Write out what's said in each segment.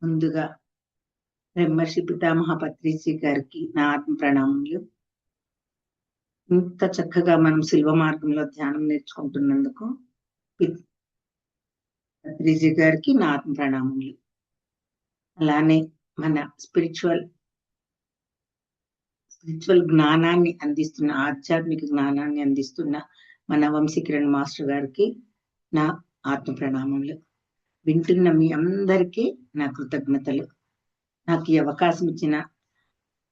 ముందుగా బ్రహ్మర్షి పితామహ పత్రిజీ గారికి నా ఆత్మ ప్రణామములు. ఇంత చక్కగా మనం శిల్వ మార్గంలో ధ్యానం నేర్చుకుంటున్నందుకు పత్రిజీ గారికి నా ఆత్మ ప్రణామములు. అలానే మన స్పిరిచువల్ జ్ఞానాన్ని అందిస్తున్న, ఆధ్యాత్మిక జ్ఞానాన్ని అందిస్తున్న మన వంశీకిరణ్ మాస్టర్ గారికి నా ఆత్మ ప్రణామములు. వింటున్న మీ అందరికీ నా కృతజ్ఞతలు. నాకు ఈ అవకాశం ఇచ్చిన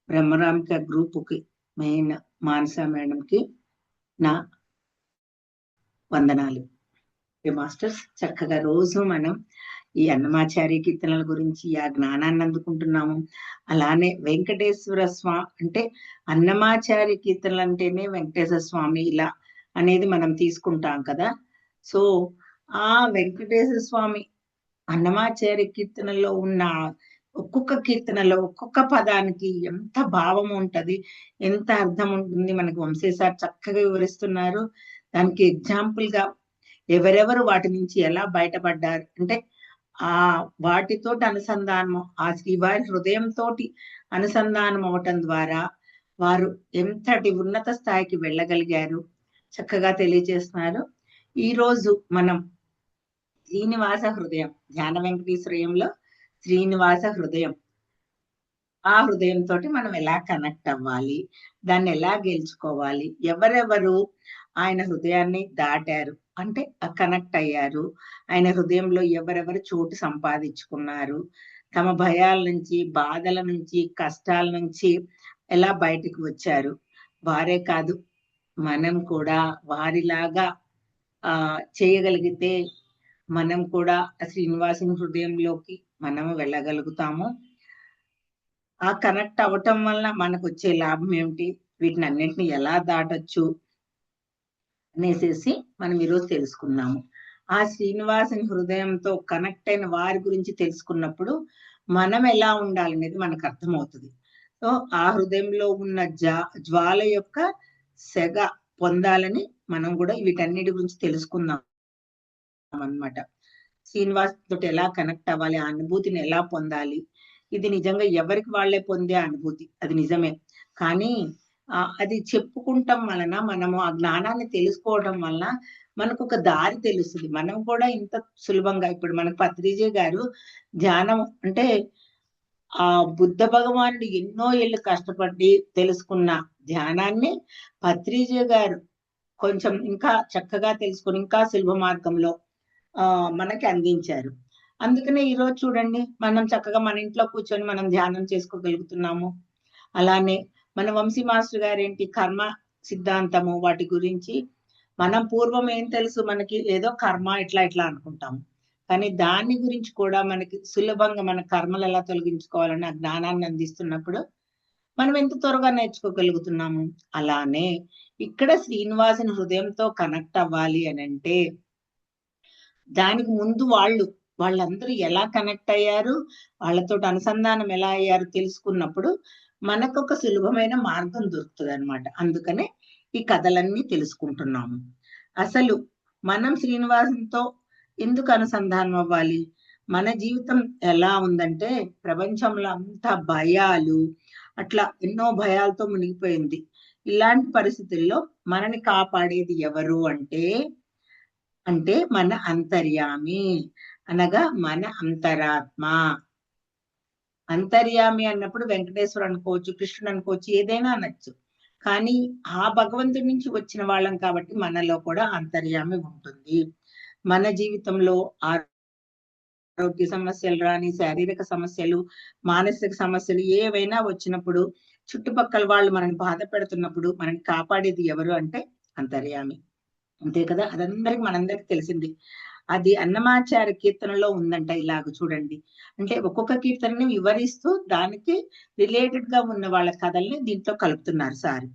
బ్రహ్మరామిక గ్రూపుకి మెయిన్ మానస మేడంకి నా వందనాలు. మాస్టర్స్, చక్కగా రోజు మనం ఈ అన్నమాచార్య కీర్తనల గురించి ఆ జ్ఞానాన్ని అందుకుంటున్నాము. అలానే వెంకటేశ్వర స్వామి అంటే అన్నమాచార్య కీర్తనలు అంటేనే వెంకటేశ్వర స్వామి ఇలా అనేది మనం తీసుకుంటాం కదా. సో ఆ వెంకటేశ్వర స్వామి అన్నమాచార్య కీర్తనలో ఉన్న ఒక్కొక్క కీర్తనలో ఒక్కొక్క పదానికి ఎంత భావం ఉంటది, ఎంత అర్థం ఉంటుంది మనకు వంశీసార్ చక్కగా వివరిస్తున్నారు. దానికి ఎగ్జాంపుల్ గా ఎవరెవరు వాటి నుంచి ఎలా బయటపడ్డారు అంటే ఆ వాటితోటి అనుసంధానం, ఆ శ్రీవారి హృదయంతో అనుసంధానం అవటం ద్వారా వారు ఎంతటి ఉన్నత స్థాయికి వెళ్ళగలిగారు చక్కగా తెలియజేస్తున్నారు. ఈ రోజు మనం శ్రీనివాస హృదయం, ధ్యాన వెంకటేశ్వరయంలో శ్రీనివాస హృదయం, ఆ హృదయంతో మనం ఎలా కనెక్ట్ అవ్వాలి, దాన్ని ఎలా గెలుచుకోవాలి, ఎవరెవరు ఆయన హృదయాన్ని దాటారు అంటే కనెక్ట్ అయ్యారు, ఆయన హృదయంలో ఎవరెవరు చోటు సంపాదించుకున్నారు, తమ భయాల నుంచి, బాధల నుంచి, కష్టాల నుంచి ఎలా బయటకు వచ్చారు. వారే కాదు, మనం కూడా వారిలాగా చేయగలిగితే మనం కూడా శ్రీనివాసుని హృదయంలోకి మనం వెళ్ళగలుగుతాము. ఆ కనెక్ట్ అవ్వటం వల్ల మనకు వచ్చే లాభం ఏమిటి, వీటిని అన్నింటినీ ఎలా దాటొచ్చు అనేసి మనం ఈరోజు తెలుసుకున్నాము. ఆ శ్రీనివాసుని హృదయంతో కనెక్ట్ అయిన వారి గురించి తెలుసుకున్నప్పుడు మనం ఎలా ఉండాలనేది మనకు అర్థమవుతుంది. సో ఆ హృదయంలో ఉన్న జ్వాల యొక్క సెగ పొందాలని మనం కూడా వీటన్నిటి గురించి తెలుసుకుందాం అన్నమాట. శ్రీనివాస్ తోటి ఎలా కనెక్ట్ అవ్వాలి, ఆ అనుభూతిని ఎలా పొందాలి, ఇది నిజంగా ఎవరికి వాళ్ళే పొందే అనుభూతి, అది నిజమే. కానీ అది చెప్పుకుంటాం వలన, మనము ఆ జ్ఞానాన్ని తెలుసుకోవడం వలన మనకు ఒక దారి తెలుస్తుంది. మనం కూడా ఇంత సులభంగా, ఇప్పుడు మనకు పత్రిజీ గారు ధ్యానం అంటే ఆ బుద్ధ భగవానుడు ఎన్నో ఏళ్ళు కష్టపడి తెలుసుకున్న ధ్యానాన్ని పత్రిజీ గారు కొంచెం ఇంకా చక్కగా తెలుసుకుని ఇంకా సులభ మార్గంలో మనకి అందించారు. అందుకనే ఈరోజు చూడండి, మనం చక్కగా మన ఇంట్లో కూర్చొని మనం ధ్యానం చేసుకోగలుగుతున్నాము. అలానే మన వంశీ మాస్టర్ గారు ఏంటి, కర్మ సిద్ధాంతము వాటి గురించి మనం పూర్వం ఏం తెలుసు మనకి, ఏదో కర్మ ఇట్లా ఇట్లా అనుకుంటాము. కానీ దాని గురించి కూడా మనకి సులభంగా మన కర్మలు ఎలా తొలగించుకోవాలని ఆ జ్ఞానాన్ని అందిస్తున్నప్పుడు మనం ఎంత త్వరగా నేర్చుకోగలుగుతున్నాము. అలానే ఇక్కడ శ్రీనివాసుని హృదయంతో కనెక్ట్ అవ్వాలి అని అంటే దానికి ముందు వాళ్ళందరూ ఎలా కనెక్ట్ అయ్యారు, వాళ్ళతో అనుసంధానం ఎలా అయ్యారు తెలుసుకున్నప్పుడు మనకు ఒక సులభమైన మార్గం దొరుకుతుంది అనమాట. అందుకనే ఈ కథలన్నీ తెలుసుకుంటున్నాము. అసలు మనం శ్రీనివాసంతో ఎందుకు అనుసంధానం అవ్వాలి, మన జీవితం ఎలా ఉందంటే ప్రపంచంలో అంతా భయాలు, అట్లా ఎన్నో భయాలతో మునిగిపోయింది. ఇలాంటి పరిస్థితుల్లో మనని కాపాడేది ఎవరు అంటే మన అంతర్యామి, అనగా మన అంతరాత్మ. అంతర్యామి అన్నప్పుడు వెంకటేశ్వరు అనుకోవచ్చు, కృష్ణుడు అనుకోవచ్చు, ఏదైనా అనొచ్చు. కానీ ఆ భగవంతుడి నుంచి వచ్చిన వాళ్ళం కాబట్టి మనలో కూడా అంతర్యామి ఉంటుంది. మన జీవితంలో ఆరోగ్య సమస్యలు రాని, శారీరక సమస్యలు, మానసిక సమస్యలు ఏవైనా వచ్చినప్పుడు, చుట్టుపక్కల వాళ్ళు మనల్ని బాధ పెడుతున్నప్పుడు మనల్ని కాపాడేది ఎవరు అంటే అంతర్యామి. అంతే కదా, అదందరికి మనందరికి తెలిసింది. అది అన్నమాచార్య కీర్తనలో ఉందంట. ఇలాగ చూడండి, అంటే ఒక్కొక్క కీర్తనని వివరిస్తూ దానికి రిలేటెడ్ గా ఉన్న వాళ్ళ కథల్ని దీంట్లో కలుపుతున్నారు సార్.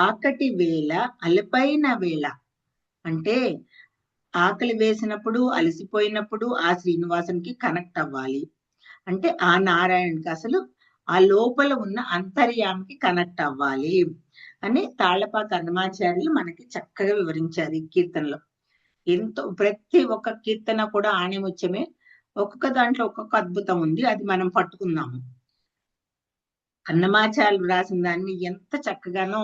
ఆకటి వేళ అలపైన వేళ అంటే ఆకలి వేసినప్పుడు, అలసిపోయినప్పుడు ఆ శ్రీనివాసునికి కనెక్ట్ అవ్వాలి. అంటే ఆ నారాయణకి, అసలు ఆ లోపల ఉన్న అంతర్యామికి కనెక్ట్ అవ్వాలి అని తాళ్లపాక అన్నమాచార్యులు మనకి చక్కగా వివరించారు ఈ కీర్తనలో. ఎంతో ప్రతి ఒక్క కీర్తన కూడా ఆణిముత్యమే. ఒక్కొక్క దాంట్లో ఒక్కొక్క అద్భుతం ఉంది. అది మనం పట్టుకుందాము. అన్నమాచార్యులు రాసిన దాన్ని ఎంత చక్కగానో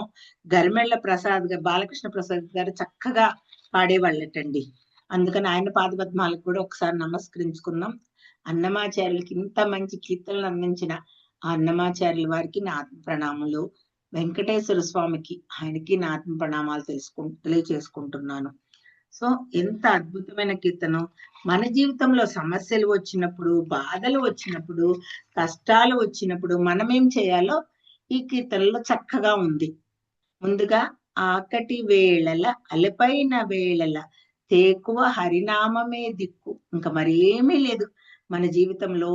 గరిమెళ్ళ ప్రసాద్ గారు, బాలకృష్ణ ప్రసాద్ గారు చక్కగా పాడేవాళ్ళటండి. అందుకని ఆయన పాదపద్మాలకు కూడా ఒకసారి నమస్కరించుకుందాం. అన్నమాచార్యులకి ఇంత మంచి కీర్తనలు అందించిన ఆ అన్నమాచార్యుల వారికి నా ఆత్మ ప్రణామాలు. వెంకటేశ్వర స్వామికి ఆయనకి నా ఆత్మ ప్రణామాలు తెలియచేసుకుంటున్నాను. సో ఎంత అద్భుతమైన కీర్తనం. మన జీవితంలో సమస్యలు వచ్చినప్పుడు, బాధలు వచ్చినప్పుడు, కష్టాలు వచ్చినప్పుడు మనం ఏం చేయాలో ఈ కీర్తనలో చక్కగా ఉంది. ముందుగా ఆకటి వేళల అలపైన వేళల తేకువ హరినామమే దిక్కు. ఇంకా మరి ఏమీ లేదు మన జీవితంలో.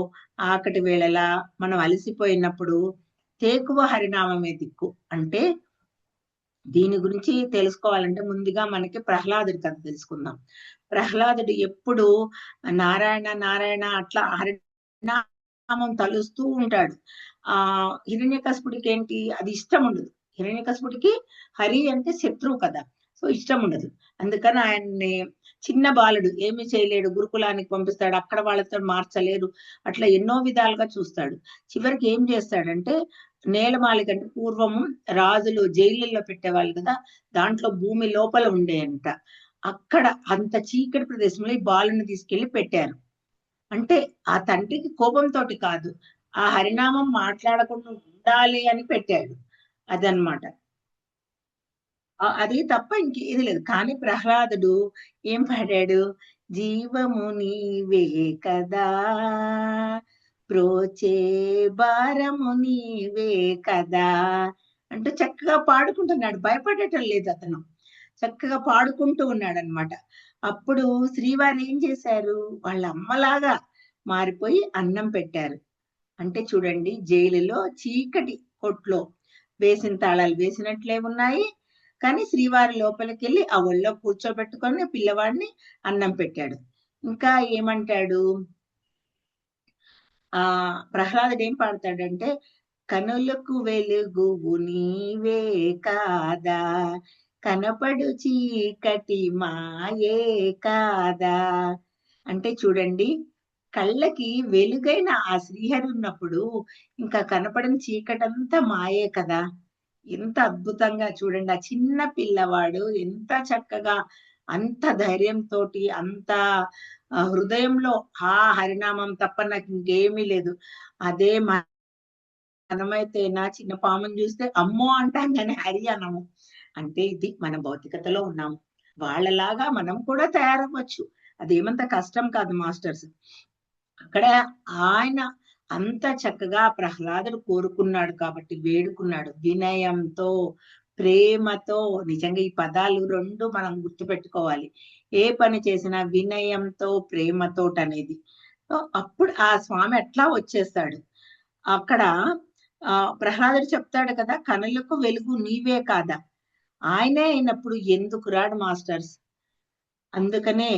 ఆకటి వేళల మనం అలసిపోయినప్పుడు తేకువ హరినామమే దిక్కు అంటే దీని గురించి తెలుసుకోవాలంటే ముందుగా మనకి ప్రహ్లాదుడి కథ తెలుసుకుందాం. ప్రహ్లాదుడు ఎప్పుడు నారాయణ నారాయణ అట్లా హరినామం తలుస్తూ ఉంటాడు. హిరణ్యకశిపుడికి ఏంటి అది ఇష్టం ఉండదు. హిరణ్యకశిపుడికి హరి అంటే శత్రువు కదా, సో ఇష్టం ఉండదు. అందుకని ఆయన్ని చిన్న బాలుడు ఏమీ చేయలేడు, గురుకులానికి పంపిస్తాడు, అక్కడ వాళ్ళతో మార్చలేరు, అట్లా ఎన్నో విధాలుగా చూస్తాడు. చివరికి ఏం చేస్తాడంటే నేలమాళిగ అంటే పూర్వము రాజులు జైళ్ళల్లో పెట్టేవాళ్ళు కదా, దాంట్లో భూమి లోపల ఉండేయంట. అక్కడ అంత చీకటి ప్రదేశంలో ఈ బాలుని తీసుకెళ్లి పెట్టారు. అంటే ఆ తండ్రికి కోపంతోటి కాదు, ఆ హరినామం మాట్లాడకుండా ఉండాలి అని పెట్టాడు. అదనమాట. అది తప్ప ఇంకేది లేదు. కానీ ప్రహ్లాదుడు ఏం పాడాడు? జీవము నీవే కదా, ప్రోచే భారము నీవే కదా అంటూ చక్కగా పాడుకుంటున్నాడు. భయపడటం లేదు అతను. చక్కగా పాడుకుంటూ ఉన్నాడనమాట. అప్పుడు శ్రీవారు ఏం చేశారు? వాళ్ళ అమ్మలాగా మారిపోయి అన్నం పెట్టారు. అంటే చూడండి, జైలులో చీకటి కొట్లో వేసిన తాళాలు వేసినట్లే ఉన్నాయి. కానీ శ్రీవారి లోపలికెళ్ళి ఆ ఒళ్ళో కూర్చోబెట్టుకొని పిల్లవాడిని అన్నం పెట్టాడు. ఇంకా ఏమంటాడు? ప్రహ్లాదుడు ఏం పాడతాడంటే, కనులకు వెలుగువు నీవే కాదా, కనపడు చీకటి మాయే కాదా. అంటే చూడండి, కళ్ళకి వెలుగైన ఆ శ్రీహరి ఉన్నప్పుడు ఇంకా కనపడిన చీకటంతా మాయే కదా. ఎంత అద్భుతంగా చూడండి, ఆ చిన్న పిల్లవాడు ఎంత చక్కగా, అంత ధైర్యంతోటి, అంత హృదయంలో ఆ హరినామం తప్ప నాకు ఇంకేమీ లేదు. అదే మనమైతే నా చిన్న పాముని చూస్తే అమ్మో అంటాం కానీ హరి అనము. అంటే ఇది మన భౌతికతలో ఉన్నాము. వాళ్ళలాగా మనం కూడా తయారవ్వచ్చు. అదేమంత కష్టం కాదు మాస్టర్స్. అక్కడ ఆయన అంత చక్కగా ప్రహ్లాదుడు కోరుకున్నాడు కాబట్టి వేడుకున్నాడు వినయంతో, ప్రేమతో. నిజంగా ఈ పదాలు రెండు మనం గుర్తుపెట్టుకోవాలి. ఏ పని చేసినా వినయంతో ప్రేమతోటనేది. అప్పుడు ఆ స్వామి అట్లా వచ్చేస్తాడు. అక్కడ ప్రహ్లాదుడు చెప్తాడు కదా, కనులకు వెలుగు నీవే కాదా. ఆయనే అయినప్పుడు ఎందుకు రాడు మాస్టర్స్? అందుకనే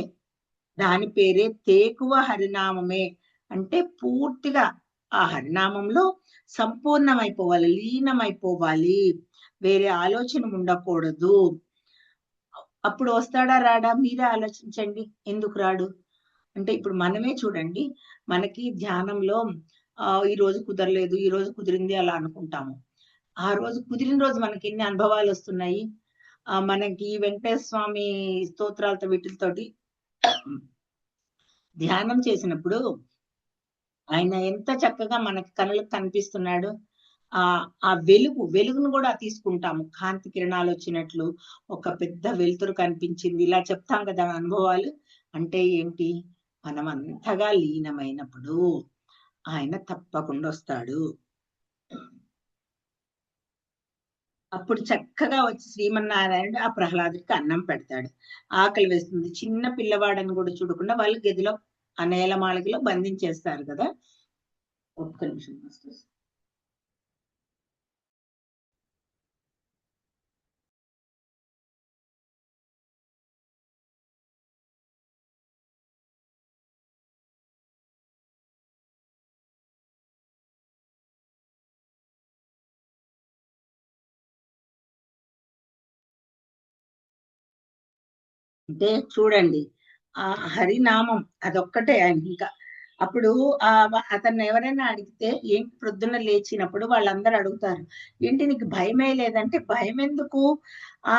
దాని పేరే తేకువ హరినామమే. అంటే పూర్తిగా ఆ హరినామంలో సంపూర్ణమైపోవాలి, లీనమైపోవాలి, వేరే ఆలోచన ఉండకూడదు. అప్పుడు వస్తాడా రాడా? మీరే ఆలోచించండి. ఎందుకు రాడు? అంటే ఇప్పుడు మనమే చూడండి, మనకి ధ్యానంలో ఈ రోజు కుదరలేదు, ఈ రోజు కుదిరింది అలా అనుకుంటాము. ఆ రోజు కుదిరిన రోజు మనకి ఎన్ని అనుభవాలు వస్తున్నాయి. మనకి వెంకటేశ్వర స్వామి స్తోత్రాలతో వీటితోటి ధ్యానం చేసినప్పుడు ఆయన ఎంత చక్కగా మనకి కనులకు కనిపిస్తున్నాడు. ఆ వెలుగును కూడా తీసుకుంటాము. కాంతి కిరణాలు వచ్చినట్లు ఒక పెద్ద వెలుతురు కనిపించింది, ఇలా చెప్తాం కదా అనుభవాలు. అంటే ఏంటి? మనం అంతగా లీనమైనప్పుడు ఆయన తప్పకుండా వస్తాడు. అప్పుడు చక్కగా వచ్చి శ్రీమన్నారాయణుడు ఆ ప్రహ్లాదుడికి అన్నం పెడతాడు. ఆకలి వేస్తుంది. చిన్న పిల్లవాడని కూడా చూడకుండా వాళ్ళు గదిలో ఆ నేలమాళిగలో బంధించేస్తారు కదా. ఒక్క నిమిషం మాస్టర్స్. అంటే చూడండి, ఆ హరినామం అదొక్కటే ఆయన ఇంకా అప్పుడు అతన్ని ఎవరైనా అడిగితే ఏంటి ప్రొద్దున లేచినప్పుడు వాళ్ళందరూ అడుగుతారు, ఏంటి నీకు భయమే లేదంటే, భయం ఎందుకు, ఆ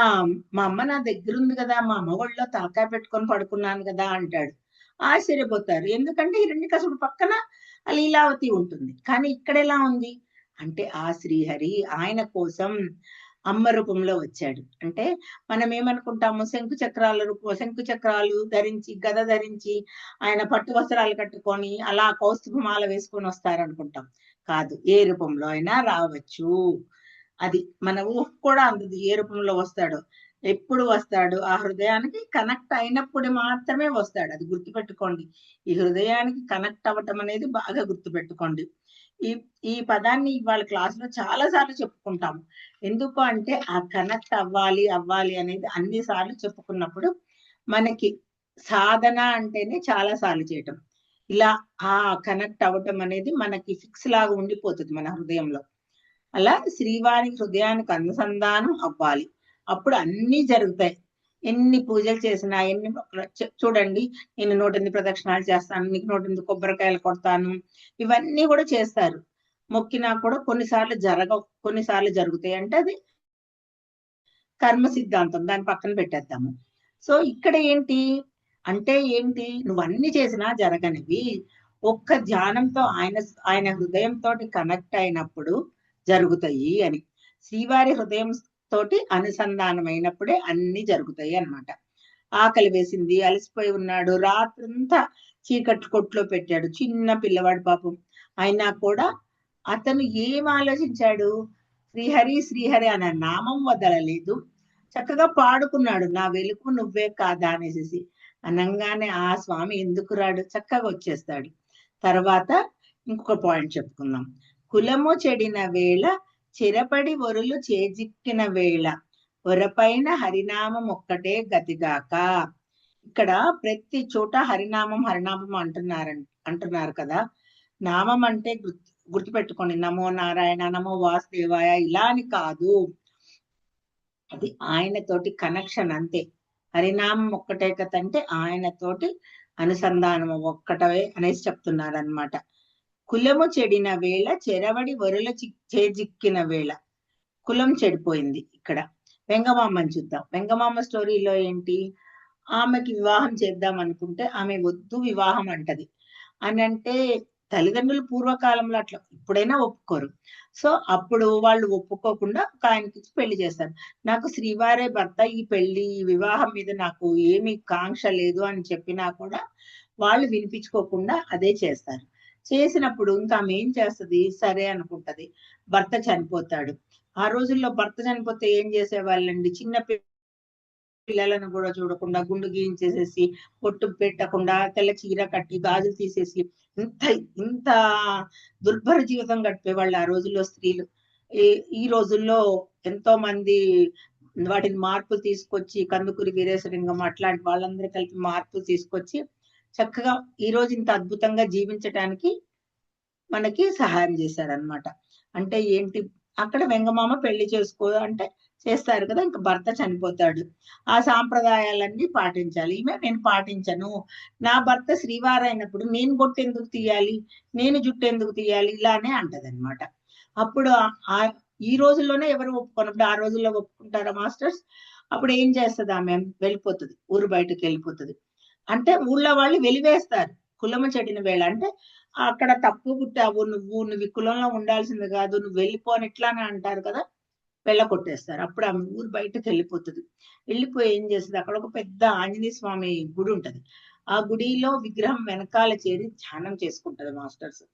మా అమ్మ నా దగ్గర ఉంది కదా, మా అమ్మ ఒళ్ళో తలకాయ పెట్టుకొని పడుకున్నాను కదా అంటాడు. ఆశ్చర్యపోతారు. ఎందుకంటే హిరణ్యకశిపుడు పక్కన లీలావతి ఉంటుంది. కానీ ఇక్కడ ఎలా ఉంది అంటే, ఆ శ్రీహరి ఆయన కోసం అమ్మ రూపంలో వచ్చాడు. అంటే మనం ఏమనుకుంటాము, శంకు చక్రాలు ధరించి, గద ధరించి, ఆయన పట్టు వస్త్రాలు కట్టుకొని అలా కౌస్తుభమాల వేసుకొని వస్తారనుకుంటాం. కాదు, ఏ రూపంలో అయినా రావచ్చు. అది మన ఊహ కూడా అందదు ఏ రూపంలో వస్తాడో. ఎప్పుడు వస్తాడు, ఆ హృదయానికి కనెక్ట్ అయినప్పుడు మాత్రమే వస్తాడు. అది గుర్తుపెట్టుకోండి. ఈ హృదయానికి కనెక్ట్ అవ్వటం అనేది బాగా గుర్తుపెట్టుకోండి. ఈ ఈ పదాన్ని ఇవాళ క్లాసులో చాలా సార్లు చెప్పుకుంటాము. ఎందుకు అంటే ఆ కనెక్ట్ అవ్వాలి అవ్వాలి అనేది అన్ని సార్లు చెప్పుకున్నప్పుడు మనకి సాధన అంటేనే చాలా సార్లు చేయటం. ఇలా ఆ కనెక్ట్ అవ్వటం అనేది మనకి ఫిక్స్ లాగా ఉండిపోతుంది మన హృదయంలో. అలా శ్రీవారి హృదయానికి అనుసంధానం అవ్వాలి. అప్పుడు అన్నీ జరుగుతాయి. ఎన్ని పూజలు చేసినా, చూడండి, నేను 108 ప్రదక్షిణాలు చేస్తాను, నీకు 108 కొబ్బరికాయలు కొడతాను, ఇవన్నీ కూడా చేస్తారు. మొక్కినా కూడా కొన్నిసార్లు జరుగుతాయి. అంటే అది కర్మ సిద్ధాంతం, దాన్ని పక్కన పెట్టేద్దాము. సో ఇక్కడ ఏంటి అంటే, నువ్వన్నీ చేసినా జరగనివి ఒక్క ధ్యానంతో ఆయన హృదయంతో కనెక్ట్ అయినప్పుడు జరుగుతాయి అని. శ్రీవారి హృదయం తోటి అనుసంధానమైనప్పుడే అన్ని జరుగుతాయి అన్నమాట. ఆకలి వేసింది, అలసిపోయి ఉన్నాడు, రాత్రంతా చీకటి కొట్లో పెట్టాడు, చిన్న పిల్లవాడు పాపం. అయినా కూడా అతను ఏం ఆలోచించాడు, శ్రీహరి శ్రీహరి అనే నామం వదలలేదు. చక్కగా పాడుకున్నాడు, నా వెలుగు నువ్వే కాదా అనేసి. అనంగానే ఆ స్వామి ఎందుకు రాడు, చక్కగా వచ్చేస్తాడు. తర్వాత ఇంకొక పాయింట్ చెప్పుకుందాం. కులము చెడిన వేళ చిరపడి ఒరులు చేజిక్కిన వేళ ఒరపైన హరినామం ఒక్కటే గతిగాక. ఇక్కడ ప్రతి చోట హరినామం హరినామం అంటున్నారు కదా. నామం అంటే గుర్తుపెట్టుకోండి, నమో నారాయణ, నమో వాసుదేవాయ ఇలా అని కాదు. అది ఆయనతోటి కనెక్షన్ అంతే. హరినామం ఒక్కటే కదంటే ఆయనతోటి అనుసంధానం ఒక్కటే అనేసి చెప్తున్నారనమాట. కులము చెడిన వేళ చెరవడి వరుల చేజిక్కిన వేళ. కులం చెడిపోయింది. ఇక్కడ వెంగమామని చూద్దాం. వెంగమామ స్టోరీలో ఏంటి, ఆమెకి వివాహం చేద్దాం అనుకుంటే ఆమె వద్దు వివాహం అంటది. అని అంటే తల్లిదండ్రులు పూర్వకాలంలో అట్లా, ఇప్పుడైనా ఒప్పుకోరు. సో అప్పుడు వాళ్ళు ఒప్పుకోకుండా ఒక ఆయనకి పెళ్లి చేస్తారు. నాకు శ్రీవారే భర్త, ఈ పెళ్లి ఈ వివాహం మీద నాకు ఏమి కాంక్ష లేదు అని చెప్పినా కూడా వాళ్ళు వినిపించుకోకుండా అదే చేస్తారు. చేసినప్పుడు ఇంకా ఆమె ఏం చేస్తుంది, సరే అనుకుంటది. భర్త చనిపోతాడు. ఆ రోజుల్లో భర్త చనిపోతే ఏం చేసేవాళ్ళండి, చిన్న పిల్లలను కూడా చూడకుండా గుండు గీయించేసేసి, పొట్టు పెట్టకుండా, తెల్ల చీర కట్టి, గాజులు తీసేసి, ఇంత ఇంత దుర్భర జీవితం గడిపేవాళ్ళు ఆ రోజుల్లో స్త్రీలు. ఈ రోజుల్లో ఎంతో మంది వాటిని మార్పులు తీసుకొచ్చి, కందుకూరి వీరేశలింగం అట్లాంటి వాళ్ళందరూ కలిపి మార్పులు తీసుకొచ్చి చక్కగా ఈ రోజు ఇంత అద్భుతంగా జీవించటానికి మనకి సహాయం చేశారనమాట. అంటే ఏంటి, అక్కడ వెంగమామ పెళ్లి చేసుకో అంటే చేస్తారు కదా, ఇంకా భర్త చనిపోతాడు. ఆ సాంప్రదాయాలన్నీ పాటించాలి. ఈమె నేను పాటించను, నా భర్త శ్రీవారైనప్పుడు నేను బొట్టు ఎందుకు తీయాలి, నేను జుట్టు ఎందుకు తీయాలి, ఇలానే అంటదనమాట. అప్పుడు ఈ రోజుల్లోనే ఎవరు ఒప్పుకున్నప్పుడు ఆ రోజుల్లో ఒప్పుకుంటారా మాస్టర్స్? అప్పుడు ఏం చేస్తుంది ఆమె, వెళ్ళిపోతుంది, ఊరు బయటకు వెళ్ళిపోతుంది. అంటే ఊళ్ళో వాళ్ళు వెలివేస్తారు. కులము చెడిన వేళ అంటే అక్కడ తప్పు పుట్టావు, నువ్వు ఈ కులంలో ఉండాల్సింది కాదు, నువ్వు వెళ్ళిపోని ఇట్లానే అంటారు కదా, కొట్టేస్తారు. అప్పుడు ఆమె ఊరు బయటకు వెళ్ళిపోతుంది. వెళ్ళిపోయి ఏం చేస్తుంది, అక్కడ ఒక పెద్ద ఆంజనేయ స్వామి గుడి ఉంటది. ఆ గుడిలో విగ్రహం వెనకాల చేరి ధ్యానం చేసుకుంటది మాస్టర్స్.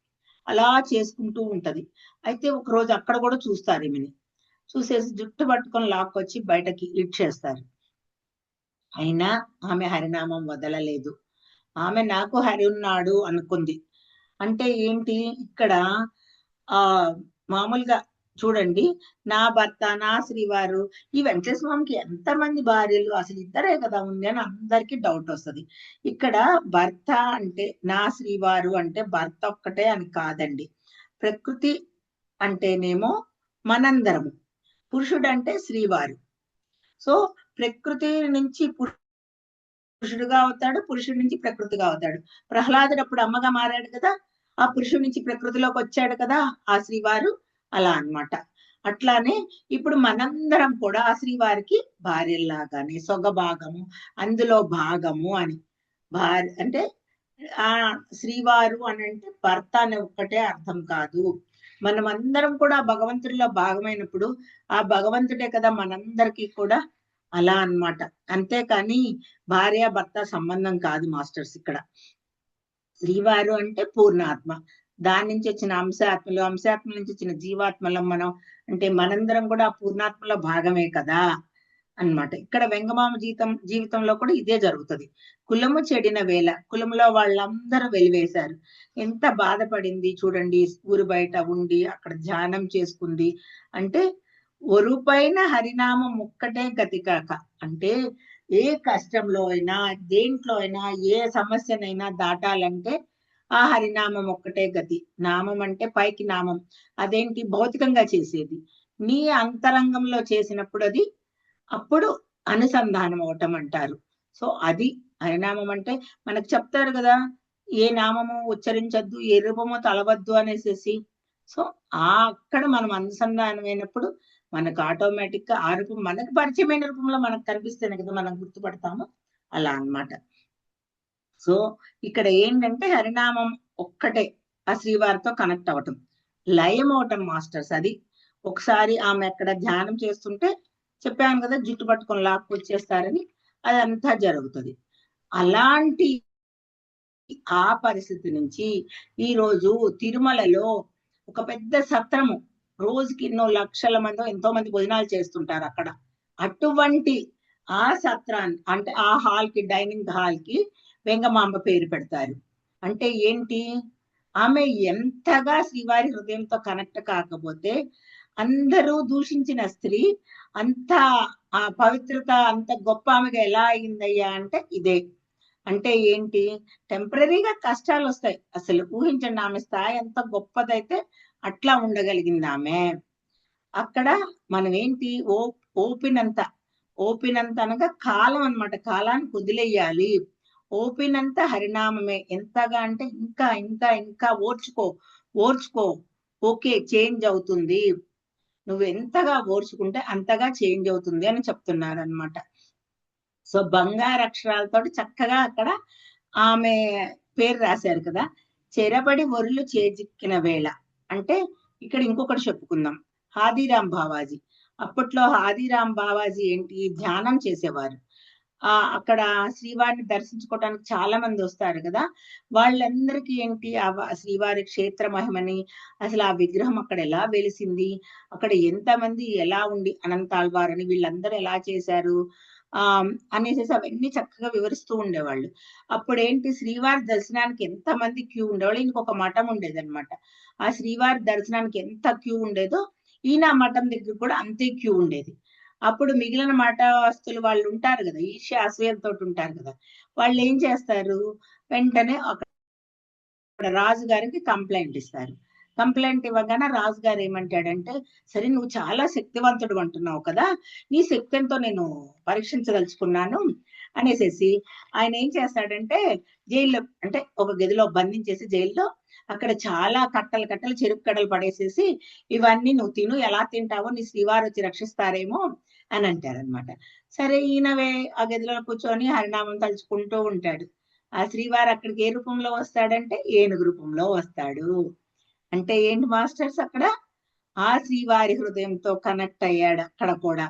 అలా చేసుకుంటూ ఉంటది. అయితే ఒక రోజు అక్కడ కూడా చూస్తారు ఈమెని. చూసేసి జుట్టు పట్టుకొని లాక్కొచ్చి బయటకి ఇడ్చేస్తారు. అయినా ఆమె హరినామం వదలలేదు. ఆమె నాకు హరి ఉన్నాడు అనుకుంది. అంటే ఏంటి ఇక్కడ ఆ మామూలుగా చూడండి, నా భర్త, నా శ్రీవారు, ఈ వెంకటేశ్వర స్వామికి ఎంతమంది భార్యలు, అసలు ఇద్దరే కదా ఉంది అని అందరికీ డౌట్ వస్తుంది. ఇక్కడ భర్త అంటే నా శ్రీవారు అంటే భర్త ఒక్కటే అని కాదండి. ప్రకృతి అంటేనేమో మనందరము, పురుషుడు అంటే శ్రీవారు. సో ప్రకృతి నుంచి పురుషుడుగా అవుతాడు, పురుషుడి నుంచి ప్రకృతిగా అవుతాడు. ప్రహ్లాదుడు అప్పుడు అమ్మగా మారాడు కదా, ఆ పురుషుడి నుంచి ప్రకృతిలోకి వచ్చాడు కదా ఆ శ్రీవారు, అలా అన్నమాట. అట్లానే ఇప్పుడు మనందరం కూడా ఆ శ్రీవారికి భార్యలాగానే సొగభాగము, అందులో భాగము అని. అంటే ఆ శ్రీవారు అని అంటే భర్త అనే ఒక్కటే అర్థం కాదు. మనం అందరం కూడా భగవంతుడిలో భాగమైనప్పుడు ఆ భగవంతుడే కదా మనందరికీ కూడా, అలా అన్నమాట. అంతేకాని భార్య భర్త సంబంధం కాదు మాస్టర్స్ ఇక్కడ. శ్రీవారు అంటే పూర్ణాత్మ. దాని నుంచి వచ్చిన అంశాత్మలు, అంశాత్మ నుంచి వచ్చిన జీవాత్మలో మనం, అంటే మనందరం కూడా ఆ పూర్ణాత్మలో భాగమే కదా అన్నమాట. ఇక్కడ వెంగమామ జీవితంలో కూడా ఇదే జరుగుతుంది. కులము చెడిన వేళ కులంలో వాళ్ళందరూ వెలివేశారు. ఎంత బాధపడింది చూడండి, ఊరు బయట ఉండి అక్కడ ధ్యానం చేసుకుంది. అంటే ఒరుపైన హరినామం ఒక్కటే గతి కాక, అంటే ఏ కష్టంలో అయినా దేంట్లో అయినా ఏ సమస్యనైనా దాటాలంటే ఆ హరినామం ఒక్కటే గతి. నామం అంటే పైకి నామం, అదేంటి భౌతికంగా చేసేది. నీ అంతరంగంలో చేసినప్పుడు అది అప్పుడు అనుసంధానం అవటం అంటారు. సో అది హరినామం అంటే మనకు చెప్తారు కదా, ఏ నామము ఉచ్చరించద్దు, ఏ రూపము తలవద్దు అనేసేసి. సో అక్కడ మనం అనుసంధానమైనప్పుడు మనకు ఆటోమేటిక్ గా ఆ రూపం మనకు పరిచయమైన రూపంలో మనకు కనిపిస్తేనే కదా మనం గుర్తుపడతాము, అలా అన్నమాట. సో ఇక్కడ ఏంటంటే హరినామం ఒక్కటే ఆ శ్రీవారితో కనెక్ట్ అవటం, లయం అవటం మాస్టర్స్. అది ఒకసారి ఆమె అక్కడ ధ్యానం చేస్తుంటే చెప్పాను కదా, జుట్టు పట్టుకొని లాక్కొచ్చేస్తారని, అదంతా జరుగుతుంది. అలాంటి ఆ పరిస్థితి నుంచి ఈ రోజు తిరుమలలో ఒక పెద్ద సత్రము, రోజుకి ఎన్నో లక్షల మంది ఎంతో మంది భోజనాలు చేస్తుంటారు అక్కడ. అటువంటి ఆ సత్రాన్ని, అంటే ఆ హాల్ కి, డైనింగ్ హాల్ కి వెంగమాంబ పేరు పెడతారు. అంటే ఏంటి, ఆమె ఎంతగా శ్రీవారి హృదయంతో కనెక్ట్ కాకపోతే, అందరూ దూషించిన స్త్రీ అంత ఆ పవిత్రత అంత గొప్ప ఆమెగా ఎలా అయిందయ్యా అంటే ఇదే. అంటే ఏంటి, టెంపరీగా కష్టాలు వస్తాయి. అసలు ఊహించండి ఆమె స్థాయి ఎంత గొప్పదైతే అట్లా ఉండగలిగింది ఆమె. అక్కడ మనం ఏంటి, ఓపినంత, ఓపినంత అనగా కాలం అన్నమాట, కాలాన్ని వదిలేయాలి. ఓపినంత హరినామమే. ఎంతగా అంటే ఇంకా ఇంకా ఇంకా ఓర్చుకో, ఓర్చుకో, ఓకే చేంజ్ అవుతుంది. నువ్వు ఎంతగా ఓర్చుకుంటే అంతగా చేంజ్ అవుతుంది అని చెప్తున్నారు అనమాట. సో బంగారు అక్షరాలతోటి చక్కగా అక్కడ ఆమె పేరు రాశారు కదా. చెరబడి ఒరులు చేజిక్కిన వేళ అంటే ఇక్కడ ఇంకొకటి చెప్పుకుందాం, హాదీరాం బావాజీ. అప్పట్లో హాదీరాం బావాజీ ఏంటి, ధ్యానం చేసేవారు. అక్కడ శ్రీవారిని దర్శించుకోవడానికి చాలా మంది వస్తారు కదా. వాళ్ళందరికీ ఏంటి, శ్రీవారి క్షేత్ర మహిమని, అసలు ఆ విగ్రహం అక్కడ ఎలా వెలిసింది, అక్కడ ఎంతమంది ఎలా ఉండి అనంతాళ్వారని వీళ్ళందరూ ఎలా చేశారు అనేసి అవన్నీ చక్కగా వివరిస్తూ ఉండేవాళ్ళు. అప్పుడేంటి, శ్రీవారి దర్శనానికి ఎంత మంది క్యూ ఉండేవాళ్ళు. ఇంకొక మఠం ఉండేదన్నమాట. ఆ శ్రీవారి దర్శనానికి ఎంత క్యూ ఉండేదో ఈయన మఠం దగ్గర కూడా అంతే క్యూ ఉండేది. అప్పుడు మిగిలిన మఠస్తులు వాళ్ళు ఉంటారు కదా, ఈర్ష్య అసూయలతో ఉంటారు కదా, వాళ్ళు ఏం చేస్తారు, వెంటనే అక్కడ రాజు గారికి కంప్లైంట్ ఇస్తారు. కంప్లైంట్ ఇవ్వగానే రాజు గారు ఏమంటాడంటే, సరే నువ్వు చాలా శక్తివంతుడు అంటున్నావు కదా, నీ శక్తి ఎంతో నేను పరీక్షించదలుచుకున్నాను అనేసేసి ఆయన ఏం చేస్తాడంటే, జైల్లో అంటే ఒక గదిలో బంధించేసి జైల్లో అక్కడ చాలా కట్టలు కట్టలు చెరుకు కట్టలు పడేసేసి, ఇవన్నీ నువ్వు తిను, ఎలా తింటావో నీ శ్రీవారు వచ్చి రక్షిస్తారేమో అని అంటారనమాట. సరే ఈయనవే ఆ గదిలో కూర్చొని హరినామం తలుచుకుంటూ ఉంటాడు. ఆ శ్రీవారు అక్కడికి ఏ రూపంలో వస్తాడంటే ఏనుగు రూపంలో వస్తాడు. అంటే ఏంటి మాస్టర్స్, అక్కడ ఆ శ్రీవారి హృదయంతో కనెక్ట్ అయ్యాడు. అక్కడ కూడా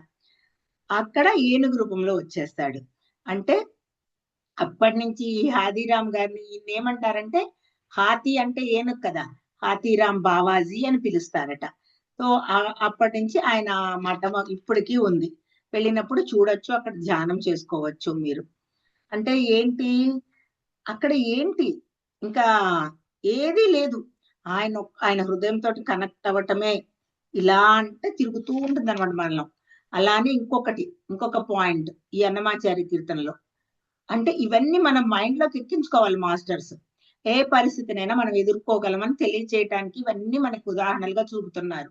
అక్కడ ఏనుగు రూపంలో వచ్చేస్తాడు. అంటే అప్పటి నుంచి హాదీరామ్ గారిని ఈయన ఏమంటారంటే, హాతీ అంటే ఏనుగు కదా, హాతీరామ్ బావాజీ అని పిలుస్తారట. సో అప్పటి నుంచి ఆయన మఠం ఇప్పటికీ ఉంది. వెళ్ళినప్పుడు చూడొచ్చు, అక్కడ ధ్యానం చేసుకోవచ్చు మీరు. అంటే ఏంటి, అక్కడ ఏంటి ఇంకా ఏదీ లేదు, ఆయన ఆయన హృదయంతో కనెక్ట్ అవ్వటమే. ఇలా అంటే తిరుగుతూ ఉంటుంది అనమాట మనలో. అలానే ఇంకొక పాయింట్ ఈ అన్నమాచార్య కీర్తనలో, అంటే ఇవన్నీ మనం మైండ్ లోకి ఎక్కించుకోవాలి మాస్టర్స్. ఏ పరిస్థితినైనా మనం ఎదుర్కోగలమని తెలియచేయటానికి ఇవన్నీ మనకు ఉదాహరణలుగా చూపుతున్నారు.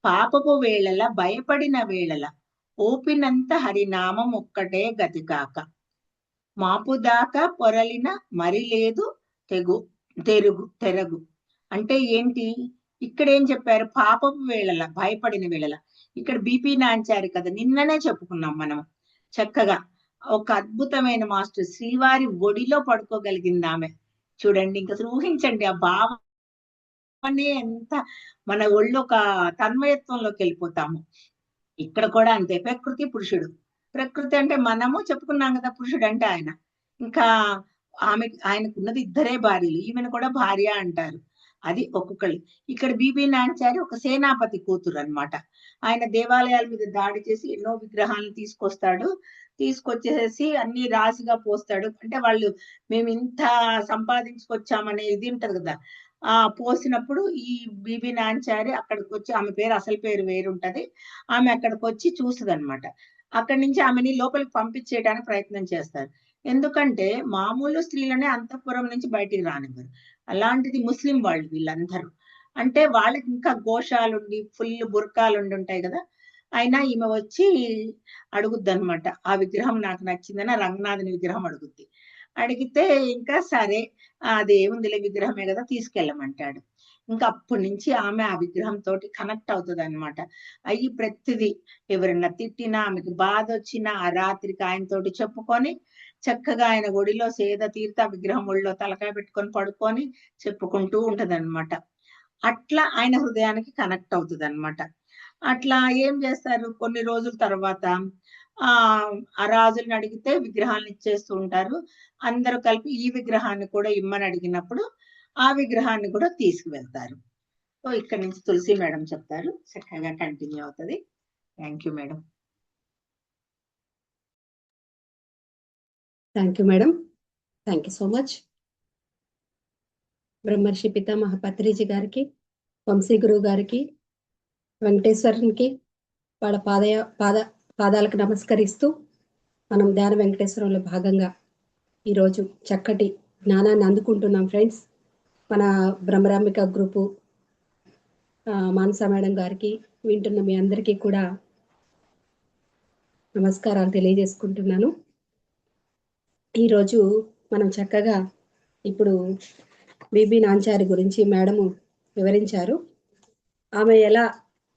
పాపపు వేళల భయపడిన వేళల ఓపినంత హరినామం ఒక్కటే గతి కాక. మాపు దాకా పొరలిన మరి లేదు తెరగు. అంటే ఏంటి? ఇక్కడ ఏం చెప్పారు? పాపపు వేళల, భయపడిన వేళల. ఇక్కడ బీపీ నాంచారు కదా, నిన్ననే చెప్పుకున్నాం మనం చక్కగా. ఒక అద్భుతమైన మాస్టర్ శ్రీవారి ఒడిలో పడుకోగలిగింది ఆమె. చూడండి, ఇంకా ఊహించండి ఆ భావనే ఎంత, మన ఒళ్ళు ఒక తన్మయత్వంలోకి వెళ్ళిపోతాము. ఇక్కడ కూడా అంతే, ప్రకృతి పురుషుడు. ప్రకృతి అంటే మనము చెప్పుకున్నాం కదా, పురుషుడు అంటే ఆయన. ఇంకా ఆయనకున్నది ఇద్దరే భార్యలు, ఈమెను కూడా భార్య అంటారు. అది ఒక్కొక్కళ్ళు. ఇక్కడ బీబీ నాంచారి ఒక సేనాపతి కూతురు అన్నమాట. ఆయన దేవాలయాల మీద దాడి చేసి ఎన్నో విగ్రహాలను తీసుకొస్తాడు. తీసుకొచ్చేసి అన్ని రాశిగా పోస్తాడు. అంటే వాళ్ళు మేము ఇంత సంపాదించుకొచ్చామనే ఇది ఉంటది కదా, పోసినప్పుడు ఈ బీబీ నాంచారి అక్కడికి వచ్చి, ఆమె పేరు అసలు పేరు వేరుంటది, ఆమె అక్కడికి వచ్చి చూస్తుందన్నమాట. అక్కడి నుంచి ఆమెని లోపలికి పంపించేయడానికి ప్రయత్నం చేస్తారు. ఎందుకంటే మామూలు స్త్రీలనే అంతఃపురం నుంచి బయటికి రానివ్వరు. అలాంటిది ముస్లిం వాళ్ళు వీళ్ళందరూ. అంటే వాళ్ళకి ఇంకా ఘోషాలుండి ఫుల్ బుర్కాలుండి ఉంటాయి కదా. అయినా ఈమె వచ్చి అడుగుద్దనమాట, ఆ విగ్రహం నాకు నచ్చిందని. రంగనాథుని విగ్రహం అడుగుద్ది. అడిగితే ఇంకా సరే, అది ఏముందిలే విగ్రహమే కదా తీసుకెళ్ళమంటాడు. ఇంకా అప్పటి నుంచి ఆమె ఆ విగ్రహం తోటి కనెక్ట్ అవుతుంది అనమాట. అయ్యి ప్రతిదీ ఎవరన్నా తిట్టినా, ఆమెకు బాధ వచ్చినా ఆ రాత్రికి ఆయనతోటి చెప్పుకొని చక్కగా ఆయన ఒడిలో సేద తీరుతా విగ్రహం ఒడిలో తలకాయ పెట్టుకొని పడుకొని చెప్పుకుంటూ ఉంటదన్నమాట. అట్లా ఆయన హృదయానికి కనెక్ట్ అవుతుంది అనమాట. అట్లా ఏం చేస్తారు, కొన్ని రోజుల తర్వాత ఆ రాజుల్ని అడిగితే విగ్రహాలను ఇచ్చేస్తూ ఉంటారు. అందరూ కలిపి ఈ విగ్రహాన్ని కూడా ఇమ్మని అడిగినప్పుడు ఆ విగ్రహాన్ని కూడా తీసుకువెళ్తారు. సో ఇక్కడ నుంచి తులసి మేడం చెప్తారు, చక్కగా కంటిన్యూ అవుతుంది. Thank you madam. Thank you madam, thank you so much. బ్రహ్మర్షి పితామహ పత్రిజీ గారికి, వంశీ గురువు గారికి, వెంకటేశ్వరునికి వాళ్ళ పాదాలకు నమస్కరిస్తూ మనం ధ్యాన వెంకటేశ్వరంలో భాగంగా ఈరోజు చక్కటి జ్ఞానాన్ని అందుకుంటున్నాం ఫ్రెండ్స్. మన బ్రహ్మరాంబిక గ్రూపు మానసా మేడం గారికి, వింటున్న మీ అందరికీ కూడా నమస్కారాలు తెలియజేసుకుంటున్నాను. ఈరోజు మనం చక్కగా ఇప్పుడు బీబీ నాంచారి గురించి మేడము వివరించారు. ఆమె ఎలా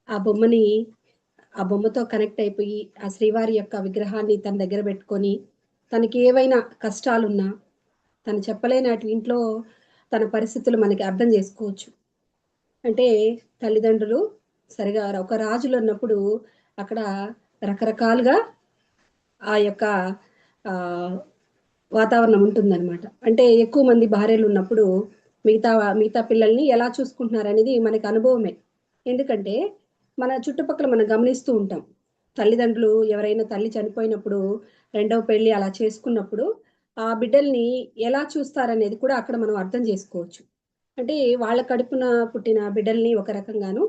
ఆ బొమ్మతో కనెక్ట్ అయిపోయి ఆ శ్రీవారి యొక్క విగ్రహాన్ని తన దగ్గర పెట్టుకొని, తనకి ఏవైనా కష్టాలున్నా తను చెప్పలేనటి ఇంట్లో తన పరిస్థితులు మనకి అర్థం చేసుకోవచ్చు. అంటే తల్లిదండ్రులు సరిగా ఒక రాజులు ఉన్నప్పుడు అక్కడ రకరకాలుగా ఆ యొక్క వాతావరణం ఉంటుందన్నమాట. అంటే ఎక్కువ మంది భార్యలు ఉన్నప్పుడు మిగతా పిల్లల్ని ఎలా చూసుకుంటున్నారు అనేది మనకి అనుభవమే. ఎందుకంటే మన చుట్టుపక్కల మనం గమనిస్తూ ఉంటాం. తల్లిదండ్రులు ఎవరైనా తల్లి చనిపోయినప్పుడు రెండవ పెళ్లి అలా చేసుకున్నప్పుడు ఆ బిడ్డల్ని ఎలా చూస్తారనేది కూడా అక్కడ మనం అర్థం చేసుకోవచ్చు. అంటే వాళ్ళ కడుపున పుట్టిన బిడ్డల్ని ఒక రకంగాను,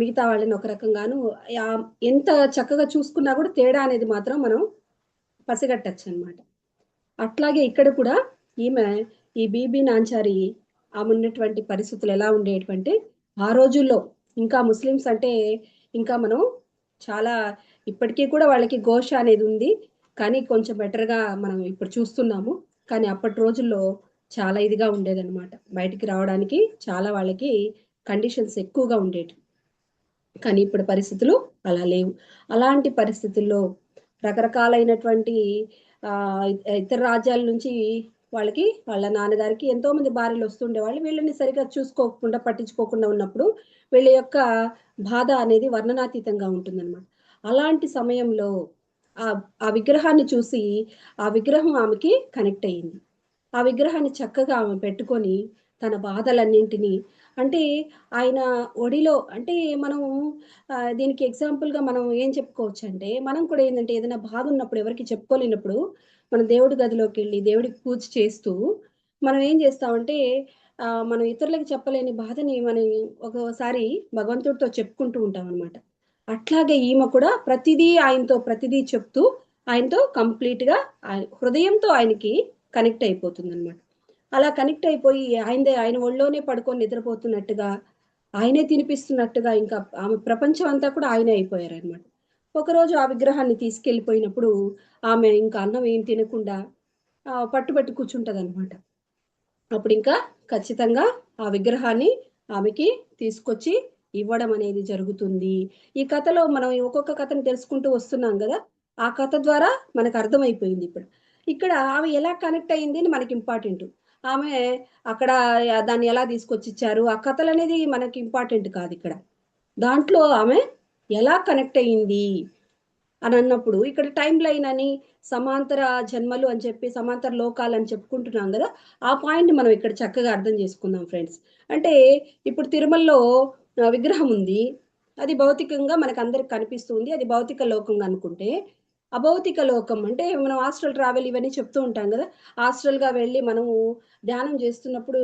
మిగతా వాళ్ళని ఒక రకంగాను ఎంత చక్కగా చూసుకున్నా కూడా తేడా అనేది మాత్రం మనం పసిగట్టచ్చు అనమాట. అట్లాగే ఇక్కడ కూడా ఈమె ఈ బీబీ నాంచారి ఆమె ఉన్నటువంటి పరిస్థితులు ఎలా ఉండేటువంటి ఆ రోజుల్లో, ఇంకా ముస్లిమ్స్ అంటే ఇంకా మనం చాలా ఇప్పటికీ కూడా వాళ్ళకి ఘోష అనేది ఉంది, కానీ కొంచెం బెటర్గా మనం ఇప్పుడు చూస్తున్నాము. కానీ అప్పటి రోజుల్లో చాలా ఇదిగా ఉండేదన్నమాట. బయటికి రావడానికి చాలా వాళ్ళకి కండిషన్స్ ఎక్కువగా ఉండేవి. కానీ ఇప్పుడు పరిస్థితులు అలా లేవు. అలాంటి పరిస్థితుల్లో రకరకాలైనటువంటి ఇతర రాజ్యాల నుంచి వాళ్ళకి వాళ్ళ నాన్నగారికి ఎంతో మంది భార్యలు వస్తుండేవాళ్ళు. వీళ్ళని సరిగా చూసుకోకుండా పట్టించుకోకుండా ఉన్నప్పుడు వీళ్ళ యొక్క బాధ అనేది వర్ణనాతీతంగా ఉంటుందన్నమాట. అలాంటి సమయంలో ఆ విగ్రహాన్ని చూసి ఆ విగ్రహం ఆమెకి కనెక్ట్ అయ్యింది. ఆ విగ్రహాన్ని చక్కగా ఆమె పెట్టుకొని తన బాధలన్నింటినీ, అంటే ఆయన ఒడిలో, అంటే మనం దీనికి ఎగ్జాంపుల్గా మనం ఏం చెప్పుకోవచ్చు అంటే, మనం కూడా ఏంటంటే ఏదైనా బాధ ఉన్నప్పుడు ఎవరికి చెప్పుకోలేనప్పుడు మనం దేవుడి గదిలోకి వెళ్ళి దేవుడికి పూజ చేస్తూ మనం ఏం చేస్తామంటే మనం ఇతరులకు చెప్పలేని బాధని మనం ఒక్కోసారి భగవంతుడితో చెప్పుకుంటూ ఉంటాం అనమాట. అట్లాగే ఈమె కూడా ప్రతిదీ చెప్తూ ఆయనతో కంప్లీట్గా హృదయంతో ఆయనకి కనెక్ట్ అయిపోతుంది అనమాట. అలా కనెక్ట్ అయిపోయి ఆయన ఒళ్ళోనే పడుకొని నిద్రపోతున్నట్టుగా, ఆయనే తినిపిస్తున్నట్టుగా, ఇంకా ఆమె ప్రపంచం అంతా కూడా ఆయనే అయిపోయారు అనమాట. ఒకరోజు ఆ విగ్రహాన్ని తీసుకెళ్ళిపోయినప్పుడు ఆమె ఇంకా అన్నం ఏం తినకుండా పట్టుబట్టి కూర్చుంటది అనమాట. అప్పుడు ఇంకా ఖచ్చితంగా ఆ విగ్రహాన్ని ఆమెకి తీసుకొచ్చి ఇవ్వడం అనేది జరుగుతుంది. ఈ కథలో మనం ఒక్కొక్క కథను తెలుసుకుంటూ వస్తున్నాం కదా, ఆ కథ ద్వారా మనకు అర్థమైపోయింది ఇప్పుడు. ఇక్కడ ఆమె ఎలా కనెక్ట్ అయింది అని మనకి ఇంపార్టెంట్. ఆమె అక్కడ దాన్ని ఎలా తీసుకొచ్చి ఇచ్చారు, ఆ కథలు అనేది మనకి ఇంపార్టెంట్ కాదు ఇక్కడ. దాంట్లో ఆమె ఎలా కనెక్ట్ అయ్యింది అని అన్నప్పుడు ఇక్కడ టైం లైన్ అని సమాంతర జన్మలు అని చెప్పి సమాంతర లోకాలు అని చెప్పుకుంటున్నాం కదా, ఆ పాయింట్ మనం ఇక్కడ చక్కగా అర్థం చేసుకుందాం ఫ్రెండ్స్. అంటే ఇప్పుడు తిరుమలలో విగ్రహం ఉంది, అది భౌతికంగా మనకు అందరికి కనిపిస్తుంది, అది భౌతిక లోకంగా అనుకుంటే, అభౌతిక లోకం అంటే మనం హాస్టల్ ట్రావెల్ ఇవన్నీ చెప్తూ ఉంటాం కదా, హాస్టల్గా వెళ్ళి మనము ధ్యానం చేస్తున్నప్పుడు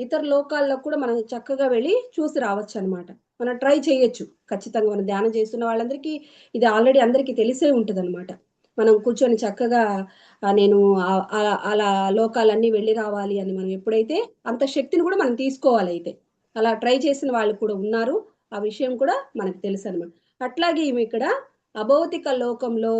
ఇతర లోకాల్లో కూడా మనం చక్కగా వెళ్ళి చూసి రావచ్చు అనమాట. మనం ట్రై చేయొచ్చు ఖచ్చితంగా. మనం ధ్యానం చేస్తున్న వాళ్ళందరికీ ఇది ఆల్రెడీ అందరికీ తెలిసే ఉంటుంది అనమాట. మనం కూర్చొని చక్కగా నేను అలా లోకాలన్నీ వెళ్ళి రావాలి అని మనం ఎప్పుడైతే అంత శక్తిని కూడా మనం తీసుకోవాలి. అయితే అలా ట్రై చేసిన వాళ్ళు కూడా ఉన్నారు, ఆ విషయం కూడా మనకు తెలుసు అనమాట. అట్లాగే ఈమె ఇక్కడ అభౌతిక లోకంలో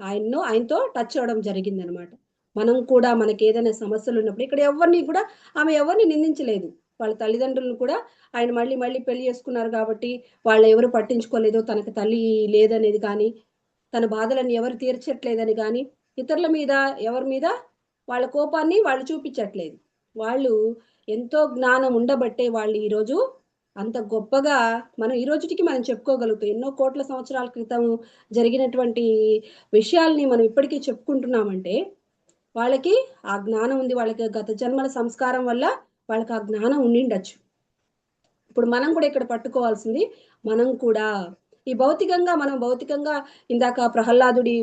ఆయనతో టచ్ అవ్వడం జరిగింది అనమాట. మనం కూడా మనకి ఏదైనా సమస్యలు ఉన్నప్పుడు ఇక్కడ ఎవరిని కూడా ఆమె ఎవరిని నిందించలేదు. వాళ్ళ తల్లిదండ్రులను కూడా ఆయన మళ్ళీ మళ్ళీ పెళ్లి చేసుకున్నారు కాబట్టి వాళ్ళు ఎవరు పట్టించుకోలేదు, తనకు తల్లి లేదనేది కానీ, తన బాధలను ఎవరు తీర్చట్లేదని కానీ, ఇతరుల మీద ఎవరి మీద వాళ్ళ కోపాన్ని వాళ్ళు చూపించట్లేదు. వాళ్ళు ఎంతో జ్ఞానం ఉండబట్టే వాళ్ళు ఈరోజు అంత గొప్పగా మనం ఈ రోజుటికి మనం చెప్పుకోగలుగుతాం. ఎన్నో కోట్ల సంవత్సరాల క్రితం జరిగినటువంటి విషయాల్ని మనం ఇప్పటికీ చెప్పుకుంటున్నామంటే వాళ్ళకి ఆ జ్ఞానం ఉంది. వాళ్ళకి గత జన్మల సంస్కారం వల్ల వాళ్ళకి ఆ జ్ఞానం ఉండిండొచ్చు. ఇప్పుడు మనం కూడా ఇక్కడ పట్టుకోవాల్సింది, మనం కూడా ఈ భౌతికంగా ఇందాక ప్రహ్లాదుడి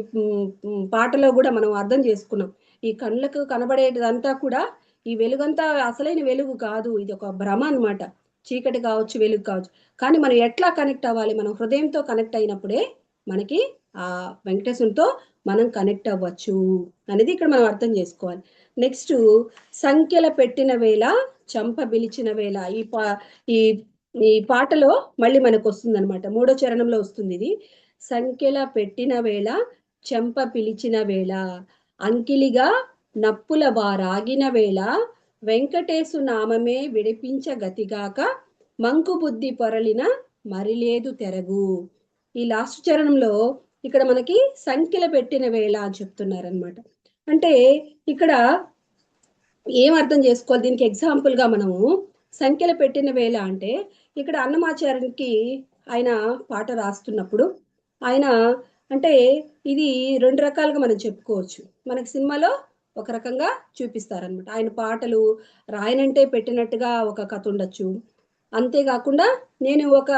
పాటలో కూడా మనం అర్థం చేసుకున్నాం. ఈ కళ్ళకు కనబడేదంతా కూడా ఈ వెలుగంతా అసలైన వెలుగు కాదు, ఇది ఒక భ్రమ అనమాట. చీకటి కావచ్చు, వెలుగు కావచ్చు, కానీ మనం ఎట్లా కనెక్ట్ అవ్వాలి, మనం హృదయంతో కనెక్ట్ అయినప్పుడే మనకి ఆ వెంకటేశ్వరునితో మనం కనెక్ట్ అవ్వచ్చు అనేది ఇక్కడ మనం అర్థం చేసుకోవాలి. నెక్స్ట్, సంఖ్యల పెట్టిన వేళ చంప పిలిచిన వేళ, ఈ ఈ పాటలో మళ్ళీ మనకు వస్తుంది అనమాట. 3వ చరణంలో వస్తుంది ఇది. సంఖ్యల పెట్టిన వేళ చెంప పిలిచిన వేళ, అంకిలిగా నప్పుల వారాగిన వేళ, వెంకటేశు నామమే విడిపించ గతిగాక, మంకు బుద్ధి పొరలిన మరిలేదు తెరగు. ఈ లాస్ట్ చరణంలో ఇక్కడ మనకి సంఖ్యల పెట్టిన వేళ అని చెప్తున్నారనమాట. అంటే ఇక్కడ ఏం అర్థం చేసుకోవాలి, దీనికి ఎగ్జాంపుల్ గా మనము సంఖ్యలు పెట్టిన వేళ అంటే ఇక్కడ అన్నమాచార్యునికి ఆయన పాట రాస్తున్నప్పుడు ఆయన అంటే ఇది 2 రకాలుగా మనం చెప్పుకోవచ్చు. మనకి సినిమాలో ఒక రకంగా చూపిస్తారనమాట. ఆయన పాటలు రాయనంటే పెట్టినట్టుగా ఒక కథ ఉండొచ్చు. అంతేకాకుండా నేను ఒక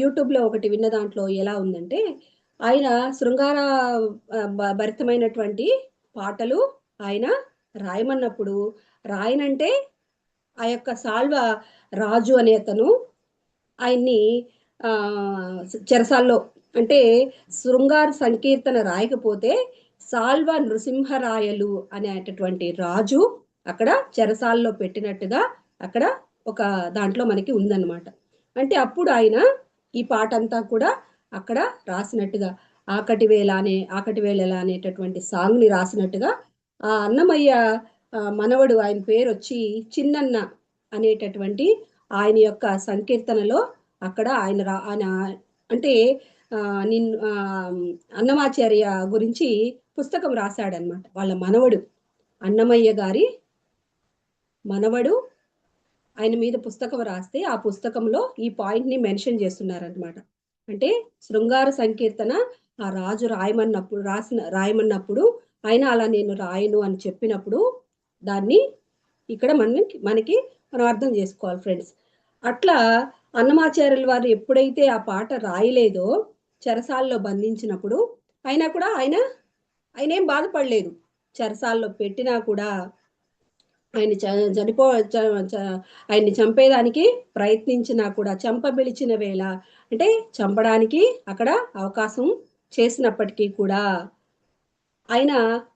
యూట్యూబ్లో ఒకటి విన్న దాంట్లో ఎలా ఉందంటే, ఆయన శృంగార భరితమైనటువంటి పాటలు ఆయన రాయమన్నప్పుడు, రాయనంటే ఆ యొక్క సాల్వ రాజు అనే అతను ఆయన్ని చెరసాల్లో అంటే శృంగార సంకీర్తన రాయకపోతే సాల్వ నృసింహరాయలు అనేటటువంటి రాజు అక్కడ చెరసాల్లో పెట్టినట్టుగా అక్కడ ఒక దాంట్లో మనకి ఉందన్నమాట. అంటే అప్పుడు ఆయన ఈ పాట అంతా కూడా అక్కడ రాసినట్టుగా ఆకటి వేళ అనేటటువంటి సాంగ్ ని రాసినట్టుగా ఆ అన్నమయ్య మనవడు, ఆయన పేరు వచ్చి చిన్నన్న అనేటటువంటి ఆయన యొక్క సంకీర్తనలో అక్కడ ఆయన అంటే అన్నమాచార్య గురించి పుస్తకం రాశాడనమాట. వాళ్ళ మనవడు, అన్నమయ్య గారి మనవడు ఆయన మీద పుస్తకం రాస్తే ఆ పుస్తకంలో ఈ పాయింట్ ని మెన్షన్ చేస్తున్నారనమాట. అంటే శృంగార సంకీర్తన ఆ రాజు రాయమన్నప్పుడు ఆయన అలా నేను రాయను అని చెప్పినప్పుడు దాన్ని ఇక్కడ మనకి మనం అర్థం చేసుకోవాలి ఫ్రెండ్స్. అట్లా అన్నమాచార్యుల వారు ఎప్పుడైతే ఆ పాట రాయలేదో చెరసాల్లో బంధించినప్పుడు అయినా కూడా ఆయన ఏం బాధపడలేదు. చెరసాల్లో పెట్టినా కూడా ఆయన్ని ఆయన్ని చంపేదానికి ప్రయత్నించినా కూడా, చంపబిలిచిన వేళ అంటే చంపడానికి అక్కడ అవకాశం చేసినప్పటికీ కూడా ఆయన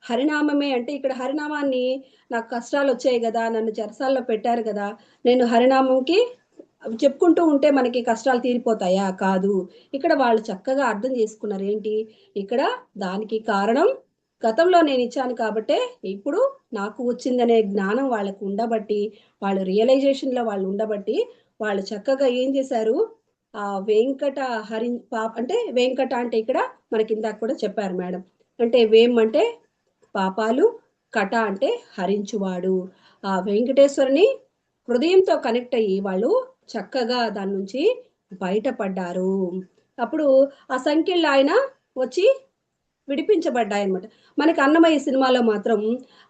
హరినామమే, అంటే ఇక్కడ హరినామాన్ని నాకు కష్టాలు వచ్చాయి కదా, నన్ను చెరసాల్లో పెట్టారు కదా, నేను హరినామంకి అవి చెప్పుకుంటూ ఉంటే మనకి కష్టాలు తీరిపోతాయా? కాదు. ఇక్కడ వాళ్ళు చక్కగా అర్థం చేసుకున్నారు. ఏంటి? ఇక్కడ దానికి కారణం గతంలో నేనిచ్చాను కాబట్టే ఇప్పుడు నాకు వచ్చిందనే జ్ఞానం వాళ్ళకు ఉండబట్టి, వాళ్ళు రియలైజేషన్‌లో వాళ్ళు ఉండబట్టి, వాళ్ళు చక్కగా ఏం చేశారు? వెంకట అంటే వెంకట అంటే ఇక్కడ మనకిందాక కూడా చెప్పారు మేడం. అంటే వేం అంటే పాపాలు, కట అంటే హరించువాడు. ఆ వెంకటేశ్వరుని హృదయంతో కనెక్ట్ అయ్యి వాళ్ళు చక్కగా దాని నుంచి బయటపడ్డారు. అప్పుడు ఆ సంఖ్యలు ఆయన వచ్చి విడిపించబడ్డాయన్నమాట. మనకి అన్నమయ్య సినిమాలో మాత్రం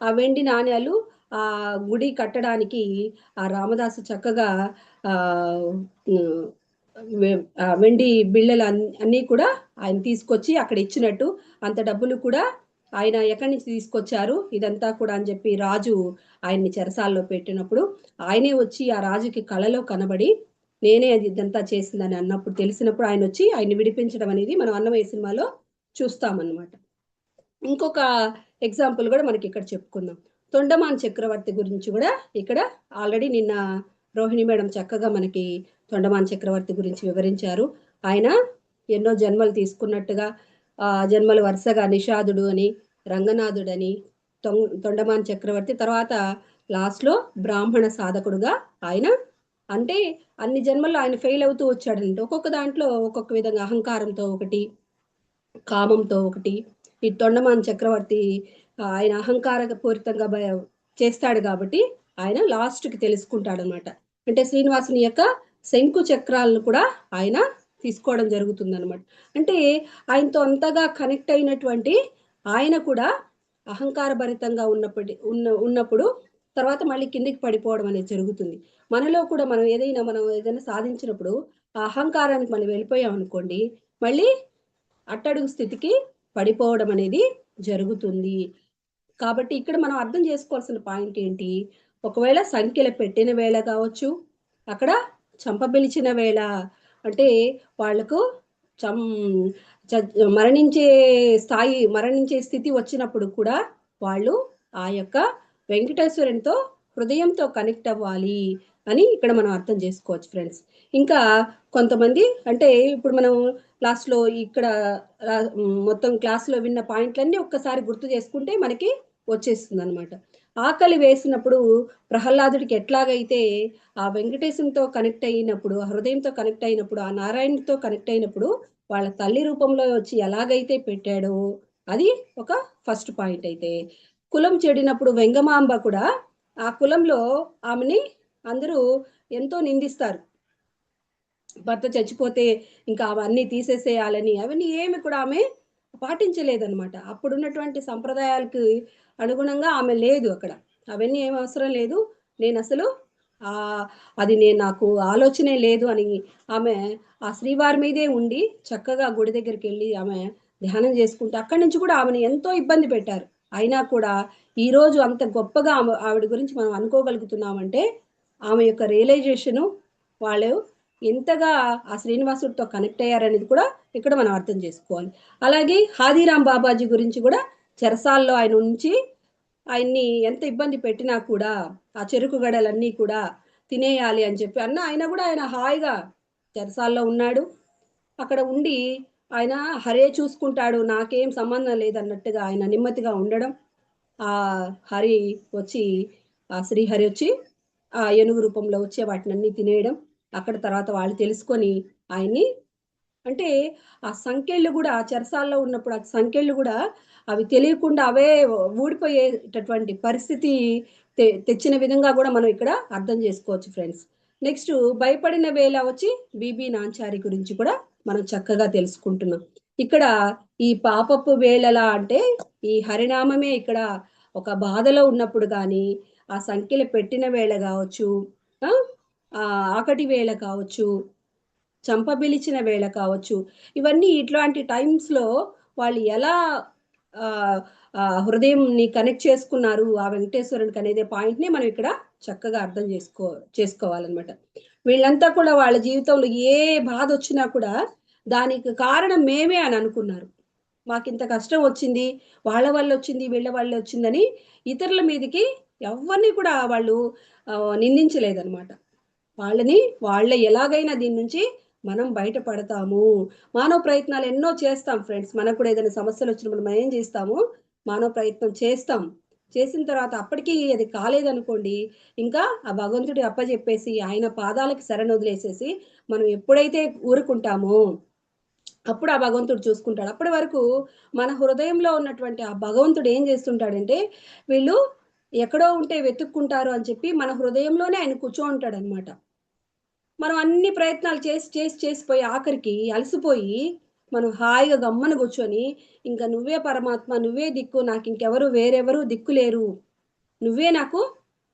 ఆ వెండి నాణేలు ఆ గుడి కట్టడానికి ఆ రామదాసు చక్కగా ఆ వెండి బిళ్ళలు అన్నీ కూడా ఆయన తీసుకొచ్చి అక్కడ ఇచ్చినట్టు, అంత డబ్బులు కూడా ఆయన ఎక్కడి నుంచి తీసుకొచ్చారు ఇదంతా కూడా అని చెప్పి రాజు ఆయన్ని చెరసాల్లో పెట్టినప్పుడు ఆయనే వచ్చి ఆ రాజుకి కళలో కనబడి నేనే అది ఇదంతా చేసిందని అన్నప్పుడు తెలిసినప్పుడు ఆయన వచ్చి ఆయన్ని విడిపించడం అనేది మనం అన్నమయ్య సినిమాలో చూస్తామన్నమాట. ఇంకొక ఎగ్జాంపుల్ కూడా మనకి ఇక్కడ చెప్పుకుందాం. తొండమాన్ చక్రవర్తి గురించి కూడా ఇక్కడ ఆల్రెడీ నిన్న రోహిణి మేడం చక్కగా మనకి తొండమాన్ చక్రవర్తి గురించి వివరించారు. ఆయన ఎన్నో జన్మలు తీసుకున్నట్టుగా జన్మలు వరుసగా నిషాదుడు అని, రంగనాథుడని, తొండమాన్ చక్రవర్తి తర్వాత లాస్ట్లో బ్రాహ్మణ సాధకుడుగా ఆయన అంటే అన్ని జన్మల్లో ఆయన ఫెయిల్ అవుతూ వచ్చాడంటే ఒక్కొక్క దాంట్లో ఒక్కొక్క విధంగా అహంకారంతో ఒకటి, కామంతో ఒకటి. ఈ తొండమాన్ చక్రవర్తి ఆయన అహంకార పూరితంగా చేస్తాడు కాబట్టి ఆయన లాస్ట్కి తెలుసుకుంటాడనమాట. అంటే శ్రీనివాసుని యొక్క శంకు చక్రాలను కూడా ఆయన తీసుకోవడం జరుగుతుందన్నమాట. అంటే ఆయనతో అంతగా కనెక్ట్ అయినటువంటి ఆయన కూడా అహంకార భరితంగా ఉన్నప్పుడు తర్వాత మళ్ళీ కిందికి పడిపోవడం అనేది జరుగుతుంది. మనలో కూడా మనం ఏదైనా సాధించినప్పుడు ఆ అహంకారానికి మనం వెళ్ళిపోయాం అనుకోండి, మళ్ళీ అట్టడుగు స్థితికి పడిపోవడం అనేది జరుగుతుంది. కాబట్టి ఇక్కడ మనం అర్థం చేసుకోవాల్సిన పాయింట్ ఏంటి? ఒకవేళ సంఖ్యలు పెట్టిన వేళ కావచ్చు, అక్కడ చంపబిలిచిన వేళ అంటే వాళ్లకు చం మరణించే స్థితి వచ్చినప్పుడు కూడా వాళ్ళు ఆ యొక్క వెంకటేశ్వరునితో హృదయంతో కనెక్ట్ అవ్వాలి అని ఇక్కడ మనం అర్థం చేసుకోవచ్చు ఫ్రెండ్స్. ఇంకా కొంతమంది అంటే ఇప్పుడు మనం లాస్ట్లో ఇక్కడ మొత్తం క్లాస్లో విన్న పాయింట్లన్నీ ఒక్కసారి గుర్తు చేసుకుంటే మనకి వచ్చేస్తుంది అనమాట. ఆకలి వేసినప్పుడు ప్రహ్లాదుడికి ఎట్లాగైతే ఆ వెంకటేశంతో కనెక్ట్ అయినప్పుడు, ఆ హృదయంతో కనెక్ట్ అయినప్పుడు, ఆ నారాయణుడితో కనెక్ట్ అయినప్పుడు వాళ్ళ తల్లి రూపంలో వచ్చి ఎలాగైతే పెట్టాడో అది ఒక ఫస్ట్ పాయింట్. అయితే కులం చెడినప్పుడు వెంగమాంబ కూడా ఆ కులంలో ఆమెని అందరూ ఎంతో నిందిస్తారు. భర్త చచ్చిపోతే ఇంకా అవన్నీ తీసేసేయాలని అవన్నీ ఏమి కూడా ఆమె పాటించలేదన్నమాట. అప్పుడున్నటువంటి సంప్రదాయాలకు అనుగుణంగా ఆమె లేదు అక్కడ. అవన్నీ ఏం అవసరం లేదు, నేను అసలు అది నాకు ఆలోచనే లేదు అని ఆమె ఆ శ్రీవారి మీదే ఉండి చక్కగా గుడి దగ్గరికి వెళ్ళి ఆమె ధ్యానం చేసుకుంటే అక్కడి నుంచి కూడా ఆమెను ఎంతో ఇబ్బంది పెట్టారు. అయినా కూడా ఈరోజు అంత గొప్పగా ఆవిడ గురించి మనం అనుకోగలుగుతున్నామంటే ఆమె యొక్క రియలైజేషను వాళ్ళు ఎంతగా ఆ శ్రీనివాసుడితో కనెక్ట్ అయ్యారనేది కూడా ఇక్కడ మనం అర్థం చేసుకోవాలి. అలాగే హాదీరాం బాబాజీ గురించి కూడా చెరసాల్లో ఆయన ఉంచి ఆయన్ని ఎంత ఇబ్బంది పెట్టినా కూడా ఆ చెరుకు గడలన్నీ కూడా తినేయాలి అని చెప్పి ఆయన కూడా ఆయన హాయిగా చెరసాల్లో ఉన్నాడు. అక్కడ ఉండి ఆయన హరే చూసుకుంటాడు, నాకేం సంబంధం లేదన్నట్టుగా ఆయన నెమ్మదిగా ఉండడం, ఆ హరి వచ్చి ఆ శ్రీహరి వచ్చి ఆ ఏనుగు రూపంలో వచ్చే వాటినన్నీ తినేయడం, అక్కడ తర్వాత వాళ్ళు తెలుసుకొని ఆయన్ని అంటే ఆ సంఖ్యలు కూడా చెరసాల్లో ఉన్నప్పుడు ఆ సంఖ్యలు కూడా అవి తెలియకుండా అవే ఊడిపోయేటటువంటి పరిస్థితి తెచ్చిన విధంగా కూడా మనం ఇక్కడ అర్థం చేసుకోవచ్చు ఫ్రెండ్స్. నెక్స్ట్ భయపడిన వేళ వచ్చి బీబీ నాంచారి గురించి కూడా మనం చక్కగా తెలుసుకుంటున్నాం. ఇక్కడ ఈ పాపపు వేళలా అంటే ఈ హరినామమే ఇక్కడ ఒక బాధలో ఉన్నప్పుడు కానీ ఆ సంఖ్యలు పెట్టిన వేళ కావచ్చు, ఆకటి వేళ కావచ్చు, చంపబిలిచిన వేళ కావచ్చు, ఇవన్నీ ఇట్లాంటి టైమ్స్లో వాళ్ళు ఎలా హృదయంని కనెక్ట్ చేసుకున్నారు ఆ వెంకటేశ్వరునికి అనేది పాయింట్ని మనం ఇక్కడ చక్కగా అర్థం చేసుకోవాలన్నమాట. వీళ్ళంతా కూడా వాళ్ళ జీవితంలో ఏ బాధ వచ్చినా కూడా దానికి కారణం మేమే అని అనుకున్నారు. మాకింత కష్టం వచ్చింది, వాళ్ళ వల్ల వచ్చింది, వీళ్ళ వల్ల వచ్చిందని ఇతరుల మీదకి ఎవరిని కూడా వాళ్ళు నిందించలేదన్నమాట. వాళ్ళ ఎలాగైనా దీని నుంచి మనం బయటపడతాము. మానవ ప్రయత్నాలు ఎన్నో చేస్తాం ఫ్రెండ్స్. మనకు కూడా ఏదైనా సమస్యలు వచ్చినప్పుడు మనం ఏం చేస్తాము, మానవ ప్రయత్నం చేస్తాం. చేసిన తర్వాత అప్పటికి అది కాలేదనుకోండి, ఇంకా ఆ భగవంతుడి అప్పచెప్పేసి ఆయన పాదాలకి శరణు వదిలేసేసి మనం ఎప్పుడైతే ఊరుకుంటామో అప్పుడు ఆ భగవంతుడు చూసుకుంటాడు. అప్పటి వరకు మన హృదయంలో ఉన్నటువంటి ఆ భగవంతుడు ఏం చేస్తుంటాడంటే, వీళ్ళు ఎక్కడో ఉంటే వెతుక్కుంటారు అని చెప్పి మన హృదయంలోనే ఆయన కూర్చో ఉంటాడనమాట. మనం అన్ని ప్రయత్నాలు చేసిపోయి ఆఖరికి అలసిపోయి మనం హాయిగా గమ్మన కూర్చొని, ఇంక నువ్వే పరమాత్మ, నువ్వే దిక్కు, నాకు ఇంకెవరు వేరెవరు దిక్కు లేరు, నువ్వే నాకు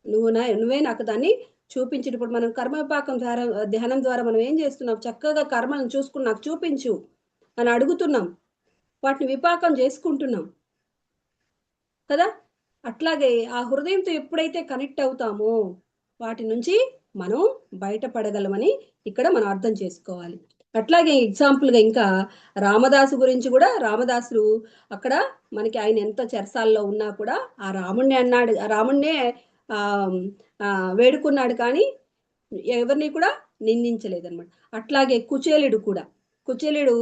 నువ్వే నాకు దాన్ని చూపించు. ఇప్పుడు మనం కర్మ విపాకం ద్వారా ధ్యానం ద్వారా మనం ఏం చేస్తున్నాం, చక్కగా కర్మలను చూసుకుని నాకు చూపించు అని అడుగుతున్నాం, వాటిని విపాకం చేసుకుంటున్నాం కదా. అట్లాగే ఆ హృదయంతో ఎప్పుడైతే కనెక్ట్ అవుతామో వాటి నుంచి మనం బయటపడగలమని ఇక్కడ మనం అర్థం చేసుకోవాలి. అట్లాగే ఎగ్జాంపుల్గా ఇంకా రామదాసు గురించి కూడా, రామదాసులు అక్కడ మనకి ఆయన ఎంత చెరసాల్లో ఉన్నా కూడా ఆ రాముణ్ణే ఆ ఆ, వేడుకున్నాడు, కానీ ఎవరిని కూడా నిందించలేదన్నమాట. అట్లాగే కుచేలుడు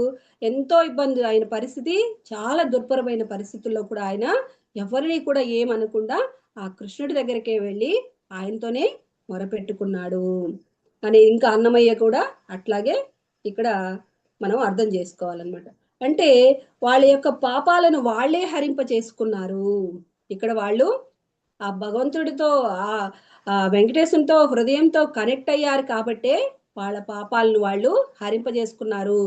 ఎంతో ఇబ్బంది, ఆయన పరిస్థితి చాలా దుర్భరమైన పరిస్థితుల్లో కూడా ఆయన ఎవరిని కూడా ఏమనకుండా ఆ కృష్ణుడి దగ్గరికే వెళ్ళి ఆయనతోనే మొరపెట్టుకున్నాడు అని. ఇంకా అన్నమయ్య కూడా అట్లాగే ఇక్కడ మనం అర్థం చేసుకోవాలన్నమాట. అంటే వాళ్ళ యొక్క పాపాలను వాళ్ళే హరింప చేసుకున్నారు. ఇక్కడ వాళ్ళు ఆ భగవంతుడితో ఆ ఆ వెంకటేశునితో హృదయంతో కనెక్ట్ అయ్యారు కాబట్టే వాళ్ళ పాపాలను వాళ్ళు హరింపజేసుకున్నారు.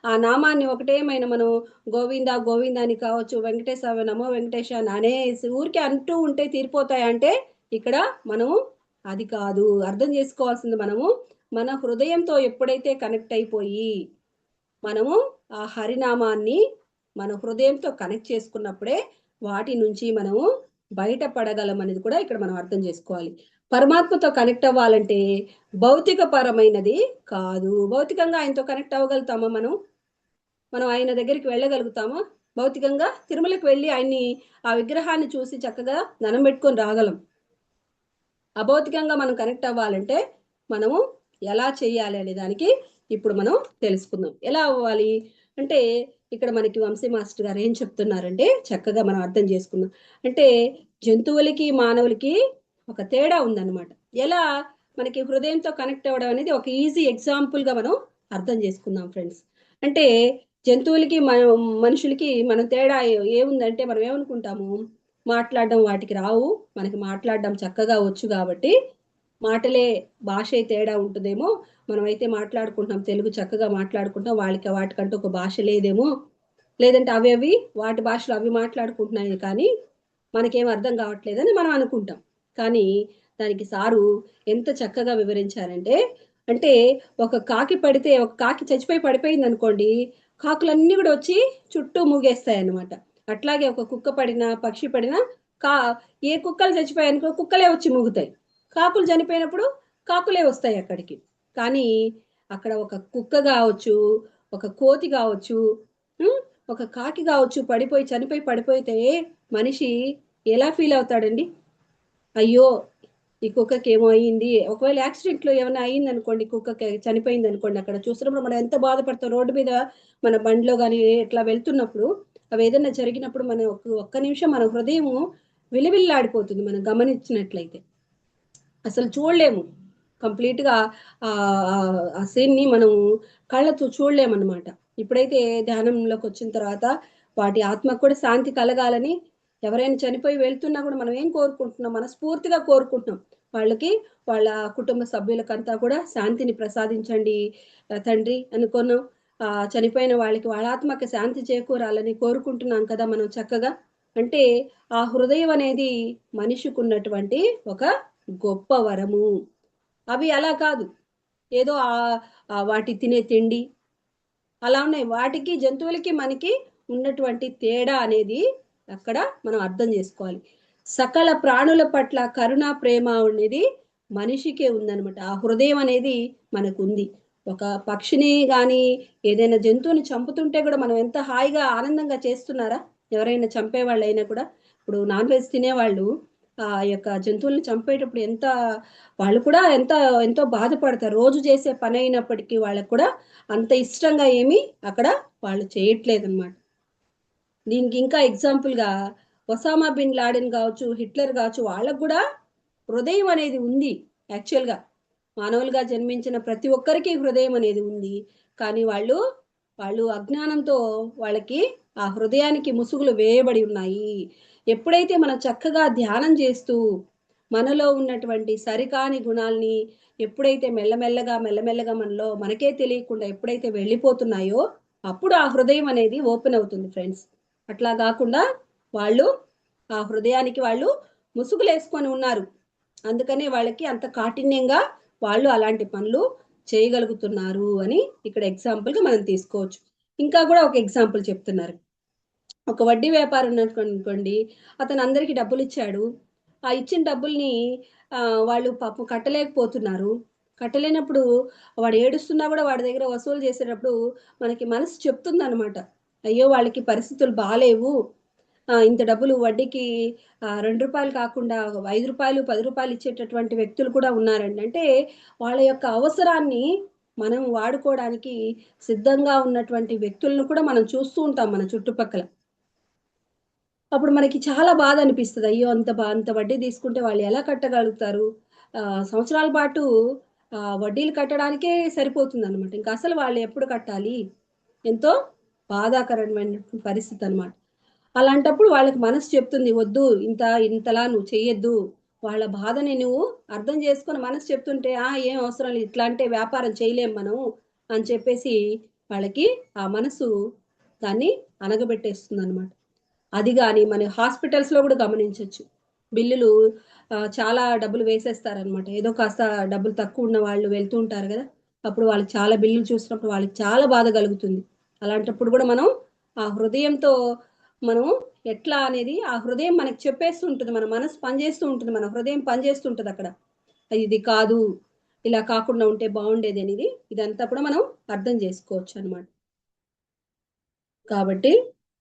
ఆ నామాన్ని ఒకటేమైనా మనం గోవింద గోవింద అని కావచ్చు, వెంకటేశ నమో వెంకటేశ అని అనేసి ఊరికే అంటూ ఉంటే తీరిపోతాయంటే ఇక్కడ మనము అది కాదు. అర్థం చేసుకోవాల్సింది మనము మన హృదయంతో ఎప్పుడైతే కనెక్ట్ అయిపోయి మనము ఆ హరినామాన్ని మన హృదయంతో కనెక్ట్ చేసుకున్నప్పుడే వాటి నుంచి మనము బయటపడగలం అనేది కూడా ఇక్కడ మనం అర్థం చేసుకోవాలి. పరమాత్మతో కనెక్ట్ అవ్వాలంటే భౌతిక పరమైనది కాదు. భౌతికంగా ఆయనతో కనెక్ట్ అవ్వగలుగుతామా మనం ఆయన దగ్గరికి వెళ్ళగలుగుతామా? భౌతికంగా తిరుమలకు వెళ్ళి ఆయన్ని ఆ విగ్రహాన్ని చూసి చక్కగా దండం పెట్టుకొని రాగలం. అభౌతికంగా మనం కనెక్ట్ అవ్వాలంటే మనము ఎలా చేయాలి అనే దానికి ఇప్పుడు మనం తెలుసుకుందాం. ఎలా అవ్వాలి అంటే ఇక్కడ మనకి వంశీ మాస్టర్ గారు ఏం చెప్తున్నారంటే చక్కగా మనం అర్థం చేసుకుందాం. అంటే జంతువులకి మానవులకి ఒక తేడా ఉందన్నమాట. ఎలా మనకి హృదయంతో కనెక్ట్ అవ్వడం అనేది ఒక ఈజీ ఎగ్జాంపుల్ గా మనం అర్థం చేసుకుందాం ఫ్రెండ్స్. అంటే జంతువులకి మనుషులకి మనం తేడా ఏముందంటే మనం ఏమనుకుంటాము, మాట్లాడడం వాటికి రావు, మనకి మాట్లాడడం చక్కగా వచ్చు కాబట్టి మాటలే భాషే తేడా ఉంటుందేమో, మనమైతే మాట్లాడుకుంటాం తెలుగు చక్కగా మాట్లాడుకుంటాం, వాటికంటూ ఒక భాష లేదేమో, లేదంటే అవి వాటి భాషలో అవి మాట్లాడుకుంటున్నాయి కానీ మనకేం అర్థం కావట్లేదని మనం అనుకుంటాం. కానీ దానికి సారు ఎంత చక్కగా వివరించారంటే, అంటే ఒక కాకి చచ్చిపోయి పడిపోయింది అనుకోండి, కాకులన్నీ కూడా వచ్చి చుట్టూ మూగేస్తాయి అన్నమాట. అట్లాగే ఒక కుక్క పడినా పక్షి పడినా కా ఏ కుక్కలు చచ్చిపోయాయనుకో కుక్కలే వచ్చి మూగుతాయి, కాకులు చనిపోయినప్పుడు కాకులే వస్తాయి అక్కడికి. కానీ అక్కడ ఒక కుక్క కావచ్చు, ఒక కోతి కావచ్చు, ఒక కాకి కావచ్చు చనిపోయి పడిపోతే మనిషి ఎలా ఫీల్ అవుతాడండి? అయ్యో ఈ కుక్కకి ఏమో అయ్యింది. ఒకవేళ యాక్సిడెంట్ లో ఏమైనా అయ్యింది అనుకోండి, కుక్కకి చనిపోయింది అనుకోండి, అక్కడ చూసినప్పుడు మనం ఎంత బాధపడతాం. రోడ్డు మీద మన బండిలో కానీ ఎట్లా వెళ్తున్నప్పుడు అవి ఏదైనా జరిగినప్పుడు మనం ఒక్క నిమిషం మన హృదయం విలవిల్లాడిపోతుంది మనం గమనించినట్లయితే. అసలు చూడలేము కంప్లీట్ గా ఆ సీన్ ని మనం కళ్ళతో చూడలేమన్నమాట. ఇప్పుడైతే ధ్యానంలోకి వచ్చిన తర్వాత వాటి ఆత్మకు కూడా శాంతి కలగాలని ఎవరైనా చనిపోయి వెళ్తున్నా కూడా మనం ఏం కోరుకుంటున్నాం, మనస్ఫూర్తిగా కోరుకుంటున్నాం, వాళ్ళ కుటుంబ సభ్యులకంతా కూడా శాంతిని ప్రసాదించండి తండ్రి అనుకున్నాం. చనిపోయిన వాళ్ళ ఆత్మకి శాంతి చేకూరాలని కోరుకుంటున్నాం కదా మనం చక్కగా. అంటే ఆ హృదయం అనేది మనిషికి ఉన్నటువంటి ఒక గొప్ప వరము. అవి అలా కాదు, ఏదో వాటి తినే తిండి అలా ఉన్నాయి. వాటికి జంతువులకి మనకి ఉన్నటువంటి తేడా అనేది అక్కడ మనం అర్థం చేసుకోవాలి. సకల ప్రాణుల పట్ల కరుణ ప్రేమ అనేది మనిషికే ఉందన్నమాట. ఆ హృదయం అనేది మనకు ఉంది. ఒక పక్షిని కానీ ఏదైనా జంతువుని చంపుతుంటే కూడా మనం ఎంత హాయిగా ఆనందంగా చేస్తున్నారా? ఎవరైనా చంపేవాళ్ళు అయినా కూడా, ఇప్పుడు నాన్ వెజ్ తినేవాళ్ళు ఆ యొక్క జంతువుల్ని చంపేటప్పుడు వాళ్ళు కూడా ఎంతో బాధపడతారు. రోజు చేసే పని అయినప్పటికీ వాళ్ళకు కూడా అంత ఇష్టంగా ఏమీ అక్కడ వాళ్ళు చేయట్లేదన్నమాట. దీనికి ఇంకా ఎగ్జాంపుల్గా ఒసామా బిన్ లాడెన్ కావచ్చు, హిట్లర్ కావచ్చు, వాళ్ళకు కూడా హృదయం అనేది ఉంది. యాక్చువల్గా మానవులుగా జన్మించిన ప్రతి ఒక్కరికి హృదయం అనేది ఉంది. కానీ వాళ్ళు అజ్ఞానంతో వాళ్ళకి ఆ హృదయానికి ముసుగులు వేయబడి ఉన్నాయి. ఎప్పుడైతే మనం చక్కగా ధ్యానం చేస్తూ మనలో ఉన్నటువంటి సరికాని గుణాల్ని ఎప్పుడైతే మెల్లమెల్లగా మనకే తెలియకుండా ఎప్పుడైతే వెళ్ళిపోతున్నాయో అప్పుడు ఆ హృదయం అనేది ఓపెన్ అవుతుంది ఫ్రెండ్స్. అట్లా కాకుండా వాళ్ళు ఆ హృదయానికి వాళ్ళు ముసుగులు వేసుకొని ఉన్నారు. అందుకనే వాళ్ళకి అంత కాఠిన్యంగా వాళ్ళు అలాంటి పనులు చేయగలుగుతున్నారు అని ఇక్కడ ఎగ్జాంపుల్గా మనం తీసుకోవచ్చు. ఇంకా కూడా ఒక ఎగ్జాంపుల్ చెప్తున్నారు. ఒక వడ్డీ వ్యాపారం అనుకోండి, అతను అందరికీ డబ్బులు ఇచ్చాడు. ఆ ఇచ్చిన డబ్బుల్ని వాళ్ళు పాపం కట్టలేకపోతున్నారు. కట్టలేనప్పుడు వాడు ఏడుస్తున్నా కూడా వాడి దగ్గర వసూలు చేసేటప్పుడు మనకి మనసు చెప్తుంది అనమాట, అయ్యో వాళ్ళకి పరిస్థితులు బాగాలేవు, ఇంత డబ్బులు వడ్డీకి ₹2 కాకుండా ₹5, ₹10 ఇచ్చేటటువంటి వ్యక్తులు కూడా ఉన్నారండి. అంటే వాళ్ళ యొక్క అవసరాన్ని మనం వాడుకోవడానికి సిద్ధంగా ఉన్నటువంటి వ్యక్తులను కూడా మనం చూస్తూ ఉంటాం మన చుట్టుపక్కల. అప్పుడు మనకి చాలా బాధ అనిపిస్తది. అయ్యో! అంత వడ్డీ తీసుకుంటే వాళ్ళు ఎలా కట్టగలుగుతారు? సంవత్సరాల పాటు వడ్డీలు కట్టడానికే సరిపోతుందనమాట. ఇంకా అసలు వాళ్ళు ఎప్పుడు కట్టాలి? ఎంతో బాధాకరమైన పరిస్థితి అనమాట. అలాంటప్పుడు వాళ్ళకి మనసు చెప్తుంది, వద్దు ఇంతలా నువ్వు చెయ్యొద్దు. వాళ్ళ బాధని నువ్వు అర్థం చేసుకొని మనసు చెప్తుంటే, ఏం అవసరం లేదు, ఇట్లా అంటే వ్యాపారం చేయలేం మనం అని చెప్పేసి వాళ్ళకి ఆ మనసు దాన్ని అనగబెట్టేస్తుందనమాట. అది గాని మన హాస్పిటల్స్‌లో కూడా గమనించొచ్చు. బిల్లులు చాలా డబ్బులు వేసేస్తారనమాట. ఏదో కాస్త డబ్బులు తక్కువ ఉన్న వాళ్ళు వెళ్తూ ఉంటారు కదా! అప్పుడు వాళ్ళకి చాలా బిల్లులు చూసినప్పుడు వాళ్ళకి చాలా బాధ కలుగుతుంది. అలాంటప్పుడు కూడా మనం ఆ హృదయంతో మనం ఎట్లా అనేది ఆ హృదయం మనకు చెప్పేస్తూ ఉంటుంది. మన మనసు పనిచేస్తూ ఉంటుంది. మన హృదయం పనిచేస్తూ ఉంటది అక్కడ. ఇది కాదు, ఇలా కాకుండా ఉంటే బాగుండేది అనేది ఇదంతా కూడా మనం అర్థం చేసుకోవచ్చు అనమాట. కాబట్టి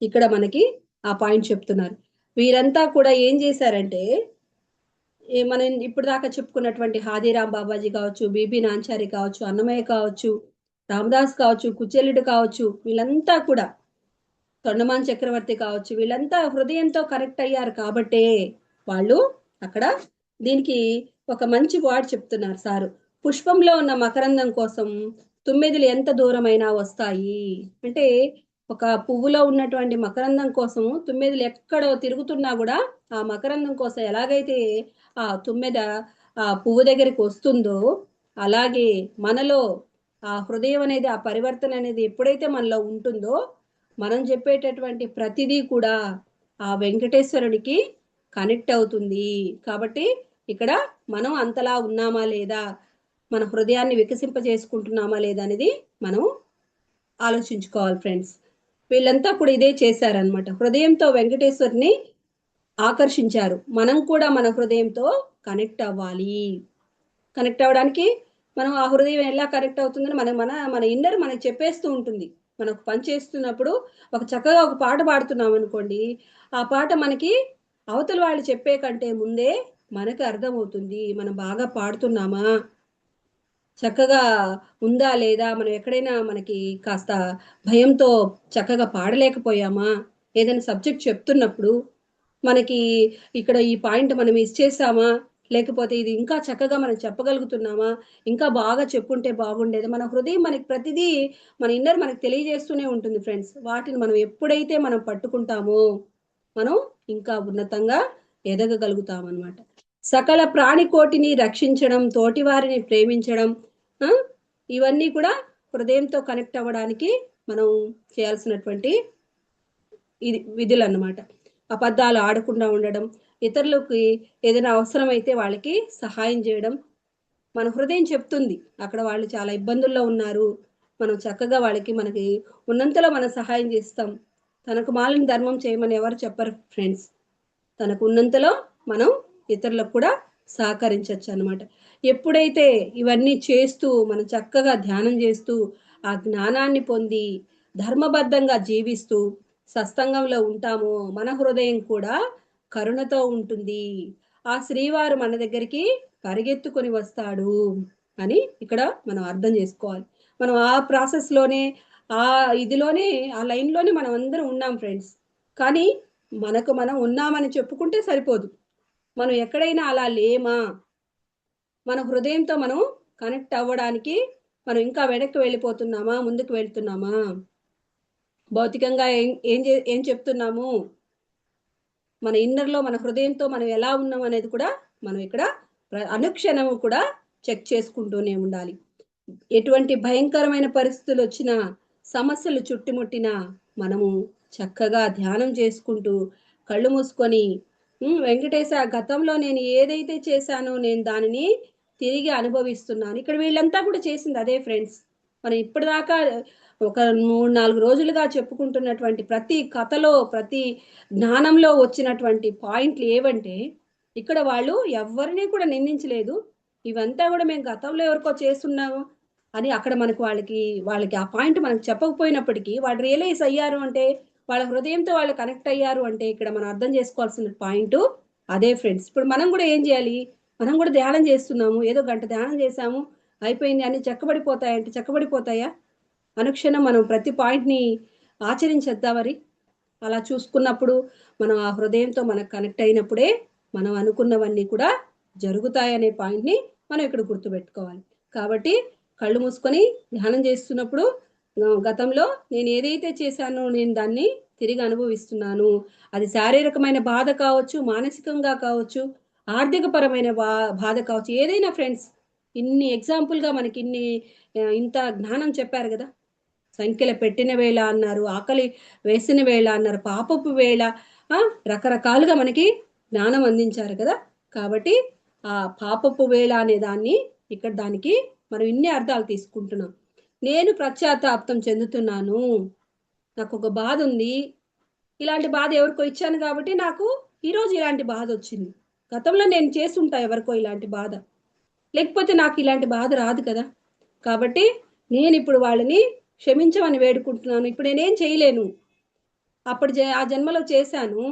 ఇక్కడ మనకి ఆ పాయింట్ చెప్తున్నారు. వీరంతా కూడా ఏం చేశారంటే మనం ఇప్పుడు దాకా చెప్పుకున్నటువంటి హాదీరామ్ బాబాజీ కావచ్చు, బీబీ నాంచారి కావచ్చు, అన్నమయ్య కావచ్చు, రామదాస్ కావచ్చు, కుచ్చెల్లుడు కావచ్చు, వీళ్ళంతా కూడా తొండమాన్ చక్రవర్తి కావచ్చు, వీళ్ళంతా హృదయంతో కనెక్ట్ అయ్యారు కాబట్టే వాళ్ళు అక్కడ దీనికి ఒక మంచి వర్డ్ చెప్తున్నారు సారు. పుష్పంలో ఉన్న మకరందం కోసం తుమ్మెదలు ఎంత దూరమైనా వస్తాయి. అంటే ఒక పువ్వులో ఉన్నటువంటి మకరందం కోసం తుమ్మెదలు ఎక్కడో తిరుగుతున్నా కూడా ఆ మకరందం కోసం ఎలాగైతే ఆ తుమ్మెద ఆ పువ్వు దగ్గరికి వస్తుందో అలాగే మనలో ఆ హృదయం అనేది, ఆ పరివర్తన అనేది ఎప్పుడైతే మనలో ఉంటుందో మనం చెప్పేటటువంటి ప్రతిదీ కూడా ఆ వెంకటేశ్వరుడికి కనెక్ట్ అవుతుంది. కాబట్టి ఇక్కడ మనం అంతలా ఉన్నామా లేదా, మన హృదయాన్ని వికసింప చేసుకుంటున్నామా లేదా అనేది మనం ఆలోచించుకోవాలి ఫ్రెండ్స్. వీళ్ళంతా కూడా ఇదే చేశారనమాట. హృదయంతో వెంకటేశ్వరుని ఆకర్షించారు. మనం కూడా మన హృదయంతో కనెక్ట్ అవ్వాలి. కనెక్ట్ అవ్వడానికి మనం ఆ హృదయం ఎలా కనెక్ట్ అవుతుందని మన ఇన్నర్ మనకు చెప్పేస్తూ ఉంటుంది. మనకు పని చేస్తున్నప్పుడు చక్కగా ఒక పాట పాడుతున్నాం అనుకోండి, ఆ పాట మనకి అవతల వాళ్ళు చెప్పే కంటే ముందే మనకు అర్థమవుతుంది. మనం బాగా పాడుతున్నామా, చక్కగా ఉందా లేదా, మనం ఎక్కడైనా మనకి కాస్త భయంతో చక్కగా పాడలేకపోయామా, ఏదైనా సబ్జెక్ట్ చెప్తున్నప్పుడు మనకి ఇక్కడ ఈ పాయింట్ మనం మిస్ చేసామా, లేకపోతే ఇది ఇంకా చక్కగా మనం చెప్పగలుగుతున్నామా, ఇంకా బాగా చెప్పుంటే బాగుండేది. మన హృదయం మనకి ప్రతిదీ, మన ఇన్నర్ మనకు తెలియజేస్తూనే ఉంటుంది ఫ్రెండ్స్. వాటిని మనం ఎప్పుడైతే మనం పట్టుకుంటామో మనం ఇంకా ఉన్నతంగా ఎదగగలుగుతాం అనమాట. సకల ప్రాణికోటిని రక్షించడం, తోటివారిని ప్రేమించడం, ఇవన్నీ కూడా హృదయంతో కనెక్ట్ అవ్వడానికి మనం చేయాల్సినటువంటి విధులు అన్నమాట. అబద్ధాలు ఆడకుండా ఉండడం, ఇతరులకి ఏదైనా అవసరమైతే వాళ్ళకి సహాయం చేయడం. మన హృదయం చెప్తుంది అక్కడ వాళ్ళు చాలా ఇబ్బందుల్లో ఉన్నారు, మనం చక్కగా మనకి ఉన్నంతలో మనం సహాయం చేస్తాం. తనకు మాలిన ధర్మం చేయమని ఎవరు చెప్పరు ఫ్రెండ్స్. తనకు ఉన్నంతలో మనం ఇతరులకు కూడా సహకరించవచ్చు అనమాట. ఎప్పుడైతే ఇవన్నీ చేస్తూ మనం చక్కగా ధ్యానం చేస్తూ ఆ జ్ఞానాన్ని పొంది ధర్మబద్ధంగా జీవిస్తూ సత్సంగంలో ఉంటామో మన హృదయం కూడా కరుణతో ఉంటుంది. ఆ శ్రీవారు మన దగ్గరికి పరిగెత్తుకొని వస్తాడు అని ఇక్కడ మనం అర్థం చేసుకోవాలి. మనం ఆ ప్రాసెస్లోనే ఆ ఇదిలోనే ఆ లైన్లోనే మనం అందరం ఉన్నాం ఫ్రెండ్స్. కానీ మనకు మనం ఉన్నామని చెప్పుకుంటే సరిపోదు. మనం ఎక్కడైనా అలా లేమా, మన హృదయంతో మనం కనెక్ట్ అవ్వడానికి మనం ఇంకా వెనక్కి వెళ్ళిపోతున్నామా, ముందుకు వెళ్తున్నామా, భౌతికంగా ఏం చెప్తున్నాము, మన ఇన్నర్లో మన హృదయంతో మనం ఎలా ఉన్నాం అనేది కూడా మనం ఇక్కడ అనుక్షణము కూడా చెక్ చేసుకుంటూనే ఉండాలి. ఎటువంటి భయంకరమైన పరిస్థితులు వచ్చినా, సమస్యలు చుట్టుముట్టినా మనము చక్కగా ధ్యానం చేసుకుంటూ కళ్ళు మూసుకొని వెంకటేశ గతంలో నేను ఏదైతే చేశానో నేను దానిని తిరిగి అనుభవిస్తున్నాను. ఇక్కడ వీళ్ళంతా కూడా చేసింది అదే ఫ్రెండ్స్. మనం ఇప్పటిదాకా ఒక 3-4 రోజులుగా చెప్పుకుంటున్నటువంటి ప్రతి కథలో, ప్రతి జ్ఞానంలో వచ్చినటువంటి పాయింట్లు ఏవంటే, ఇక్కడ వాళ్ళు ఎవరిని కూడా నిందించలేదు. ఇవంతా కూడా మేము గతంలో ఎవరికో చేస్తున్నాము అని అక్కడ మనకు వాళ్ళకి ఆ పాయింట్ మనకు చెప్పకపోయినప్పటికీ వాళ్ళు రియలైజ్ అయ్యారు అంటే, వాళ్ళ హృదయంతో వాళ్ళు కనెక్ట్ అయ్యారు అంటే ఇక్కడ మనం అర్థం చేసుకోవాల్సిన పాయింట్ అదే ఫ్రెండ్స్. ఇప్పుడు మనం కూడా ఏం చేయాలి, మనం కూడా ధ్యానం చేస్తున్నాము, ఏదో గంట ధ్యానం చేసాము అయిపోయింది అన్ని చెక్కబడిపోతాయంటే చెక్కబడిపోతాయా? అనుక్షణం మనం ప్రతి పాయింట్ని ఆచరించేద్దాం మరి. అలా చూసుకున్నప్పుడు మనం ఆ హృదయంతో మనకు కనెక్ట్ అయినప్పుడే మనం అనుకున్నవన్నీ కూడా జరుగుతాయనే పాయింట్ని మనం ఇక్కడ గుర్తుపెట్టుకోవాలి. కాబట్టి కళ్ళు మూసుకొని ధ్యానం చేస్తున్నప్పుడు గతంలో నేను ఏదైతే చేశానో నేను దాన్ని తిరిగి అనుభవిస్తున్నాను. అది శారీరకమైన బాధ కావచ్చు, మానసికంగా కావచ్చు, ఆర్థిక పరమైన బాధ కావచ్చు, ఏదైనా ఫ్రెండ్స్. ఇన్ని ఎగ్జాంపుల్గా మనకి ఇంత జ్ఞానం చెప్పారు కదా. సంఖ్యలు పెట్టిన వేళ అన్నారు, ఆకలి వేసిన వేళ అన్నారు, పాపపు వేళ, రకరకాలుగా మనకి జ్ఞానం అందించారు కదా. కాబట్టి ఆ పాపపు వేళ అనే దాన్ని ఇక్కడ దానికి మనం ఇన్ని అర్థాలు తీసుకుంటున్నాం. నేను పశ్చాత్తాపం చెందుతున్నాను, నాకు ఒక బాధ ఉంది, ఇలాంటి బాధ ఎవరికో ఇచ్చాను కాబట్టి నాకు ఈరోజు ఇలాంటి బాధ వచ్చింది. గతంలో నేను చేసుంటా ఎవరికో ఇలాంటి బాధ, లేకపోతే నాకు ఇలాంటి బాధ రాదు కదా. కాబట్టి నేను ఇప్పుడు వాళ్ళని క్షమించమని వేడుకుంటున్నాను. ఇప్పుడు నేనేం చేయలేను, అప్పుడు ఆ జన్మలో చేశాను,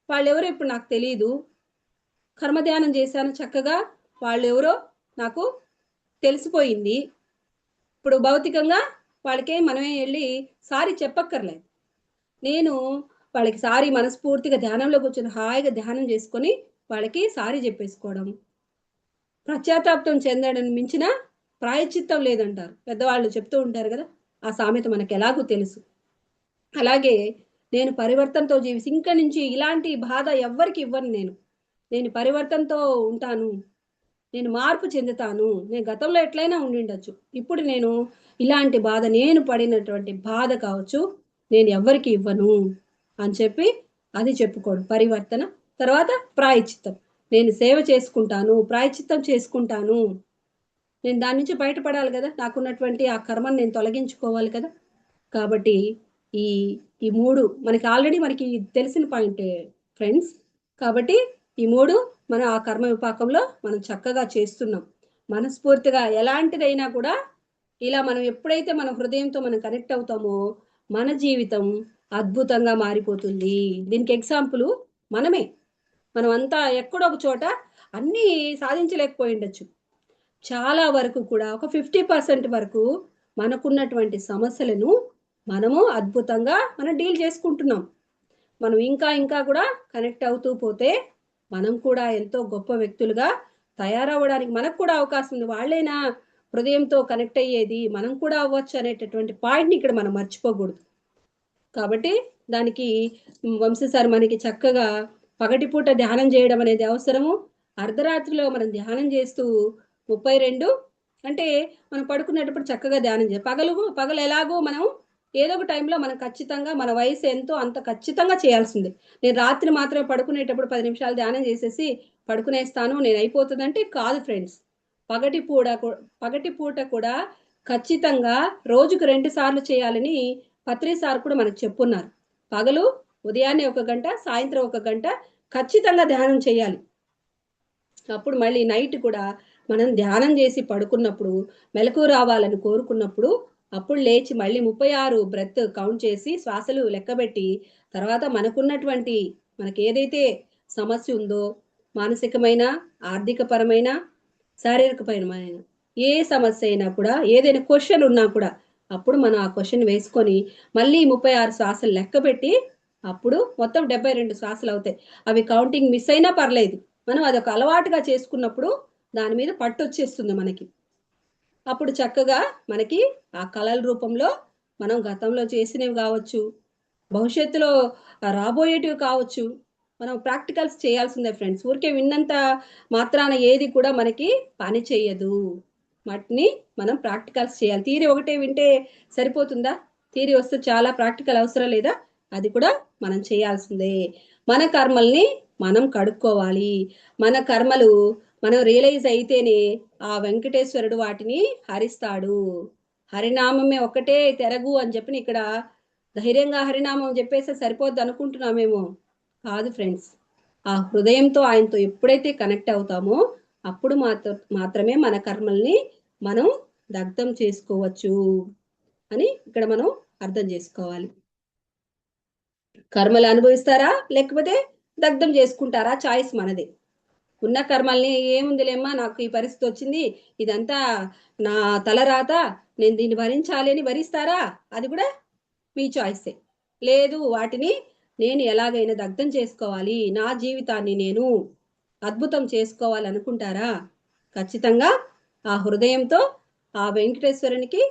వాళ్ళు ఎవరో ఇప్పుడు నాకు తెలియదు, కర్మధ్యానం చేశాను చక్కగా, వాళ్ళు ఎవరో నాకు తెలిసిపోయింది. ఇప్పుడు భౌతికంగా వాళ్ళకే మనమే వెళ్ళి సారీ చెప్పక్కర్లేదు. నేను వాళ్ళకి సారీ మనస్ఫూర్తిగా ధ్యానంలో కూర్చొని హాయిగా ధ్యానం చేసుకొని వాళ్ళకి సారీ చెప్పేసుకోవడం. పశ్చాత్తాపం చెందడం మించిన ప్రాయశ్చిత్తం లేదంటారు పెద్దవాళ్ళు, చెప్తూ ఉంటారు కదా. ఆ సామెత మనకు ఎలాగూ తెలుసు. అలాగే నేను పరివర్తనతో జీవించి ఇంక నుంచి ఇలాంటి బాధ ఎవ్వరికి ఇవ్వను. నేను పరివర్తనతో ఉంటాను, నేను మార్పు చెందుతాను. నేను గతంలో ఎట్లయినా ఉండిండొచ్చు, ఇప్పుడు నేను ఇలాంటి బాధ, నేను పడినటువంటి బాధ కావచ్చు, నేను ఎవ్వరికి ఇవ్వను అని చెప్పి అది చెప్పుకోడు పరివర్తన. తర్వాత ప్రాయశ్చిత్తం, నేను సేవ చేసుకుంటాను, ప్రాయశ్చిత్తం చేసుకుంటాను. నేను దాని నుంచి బయటపడాలి కదా, నాకున్నటువంటి ఆ కర్మను నేను తొలగించుకోవాలి కదా. కాబట్టి ఈ ఈ మూడు మనకి ఆల్రెడీ మనకి తెలిసిన పాయింటే ఫ్రెండ్స్. కాబట్టి ఈ మూడు మనం ఆ కర్మ విపాకంలో మనం చక్కగా చేస్తున్నాం. మనస్ఫూర్తిగా ఎలాంటిదైనా కూడా ఇలా మనం ఎప్పుడైతే మన హృదయంతో మనం కనెక్ట్ అవుతామో మన జీవితం అద్భుతంగా మారిపోతుంది. దీనికి ఎగ్జాంపుల్ మనమే. మనం అంతా ఎక్కడో ఒక చోట అన్నీ సాధించలేకపోయి ఉండొచ్చు, చాలా వరకు కూడా ఒక 50% వరకు మనకున్నటువంటి సమస్యలను మనము అద్భుతంగా మనం డీల్ చేసుకుంటున్నాం. మనం ఇంకా ఇంకా కూడా కనెక్ట్ అవుతూ పోతే మనం కూడా ఎంతో గొప్ప వ్యక్తులుగా తయారవ్వడానికి మనకు కూడా అవకాశం ఉంది. వాళ్ళైనా హృదయంతో కనెక్ట్ అయ్యేది, మనం కూడా అవ్వచ్చు అనేటటువంటి పాయింట్ని ఇక్కడ మనం మర్చిపోకూడదు. కాబట్టి దానికి వంశీ సార్ మనకి చక్కగా పగటిపూట ధ్యానం చేయడం అనేది అవసరము. అర్ధరాత్రిలో మనం ధ్యానం చేస్తూ 32 అంటే మనం పడుకునేటప్పుడు చక్కగా ధ్యానం చేయాలి. పగలు ఎలాగో మనం ఏదో ఒక టైంలో మనం ఖచ్చితంగా మన వయసు ఎంతో అంత ఖచ్చితంగా చేయాల్సిందే. నేను రాత్రి మాత్రమే పడుకునేటప్పుడు 10 నిమిషాలు ధ్యానం చేసేసి పడుకునేస్తాను, నేను అయిపోతుందంటే కాదు ఫ్రెండ్స్. పగటి పూట కూడా ఖచ్చితంగా రోజుకు 2 సార్లు చేయాలని పత్రి సార్ కూడా మనకు చెప్పున్నారు. పగలు ఉదయాన్నే 1 గంట, సాయంత్రం 1 గంట ఖచ్చితంగా ధ్యానం చేయాలి. అప్పుడు మళ్ళీ నైట్ కూడా మనం ధ్యానం చేసి పడుకున్నప్పుడు మెలకు రావాలని కోరుకున్నప్పుడు అప్పుడు లేచి మళ్ళీ 36 బ్రెత్ కౌంట్ చేసి శ్వాసలు లెక్కబెట్టి తర్వాత మనకున్నటువంటి మనకి ఏదైతే సమస్య ఉందో మానసికమైన, ఆర్థికపరమైన, శారీరకపరమైన ఏ సమస్య అయినా కూడా, ఏదైనా క్వశ్చన్ ఉన్నా కూడా అప్పుడు మనం ఆ క్వశ్చన్ వేసుకొని మళ్ళీ 36 శ్వాసలు లెక్క పెట్టి అప్పుడు మొత్తం 72 శ్వాసలు అవుతాయి. అవి కౌంటింగ్ మిస్ అయినా పర్లేదు. మనం అదొక అలవాటుగా చేసుకున్నప్పుడు దాని మీద పట్టు వచ్చేస్తుంది మనకి. అప్పుడు చక్కగా మనకి ఆ కళల రూపంలో మనం గతంలో చేసినవి కావచ్చు, భవిష్యత్తులో రాబోయేటివి కావచ్చు, మనం ప్రాక్టికల్స్ చేయాల్సిందే ఫ్రెండ్స్. ఊరికే విన్నంత మాత్రాన ఏది కూడా మనకి పని చేయదు. వాటిని మనం ప్రాక్టికల్స్ చేయాలి. థియరీ ఒకటే వింటే సరిపోతుందా? థియరీ వస్తే చాలా ప్రాక్టికల్ అవసరం లేదా? అది కూడా మనం చేయాల్సిందే. మన కర్మల్ని మనం కడుక్కోవాలి. మన కర్మలు మనం రియలైజ్ అయితేనే ఆ వెంకటేశ్వరుడు వాటిని హరిస్తాడు. హరినామమే ఒకటే తెరగు అని చెప్పి ఇక్కడ ధైర్యంగా హరినామం చెప్పేస్తే సరిపోద్ది అనుకుంటున్నామేమో. కాదు ఫ్రెండ్స్. ఆ హృదయంతో ఆయనతో ఎప్పుడైతే కనెక్ట్ అవుతామో అప్పుడు మాత్రమే మన కర్మల్ని మనం దగ్ధం చేసుకోవచ్చు అని ఇక్కడ మనం అర్థం చేసుకోవాలి. కర్మలు అనుభవిస్తారా లేకపోతే దగ్ధం చేసుకుంటారా? చాయిస్ మనదే. ఉన్న కర్మల్ని ఏముందిలేమ్మా, నాకు ఈ పరిస్థితి వచ్చింది, ఇదంతా నా తల రాత, నేను దీన్ని భరించాలి అని భరిస్తారా? అది కూడా మీ చాయిసే. లేదు, వాటిని నేను ఎలాగైనా దగ్ధం చేసుకోవాలి, నా జీవితాన్ని నేను అద్భుతం చేసుకోవాలి అనుకుంటారా? ఖచ్చితంగా ఆ హృదయంతో ఆ వెంకటేశ్వరునికి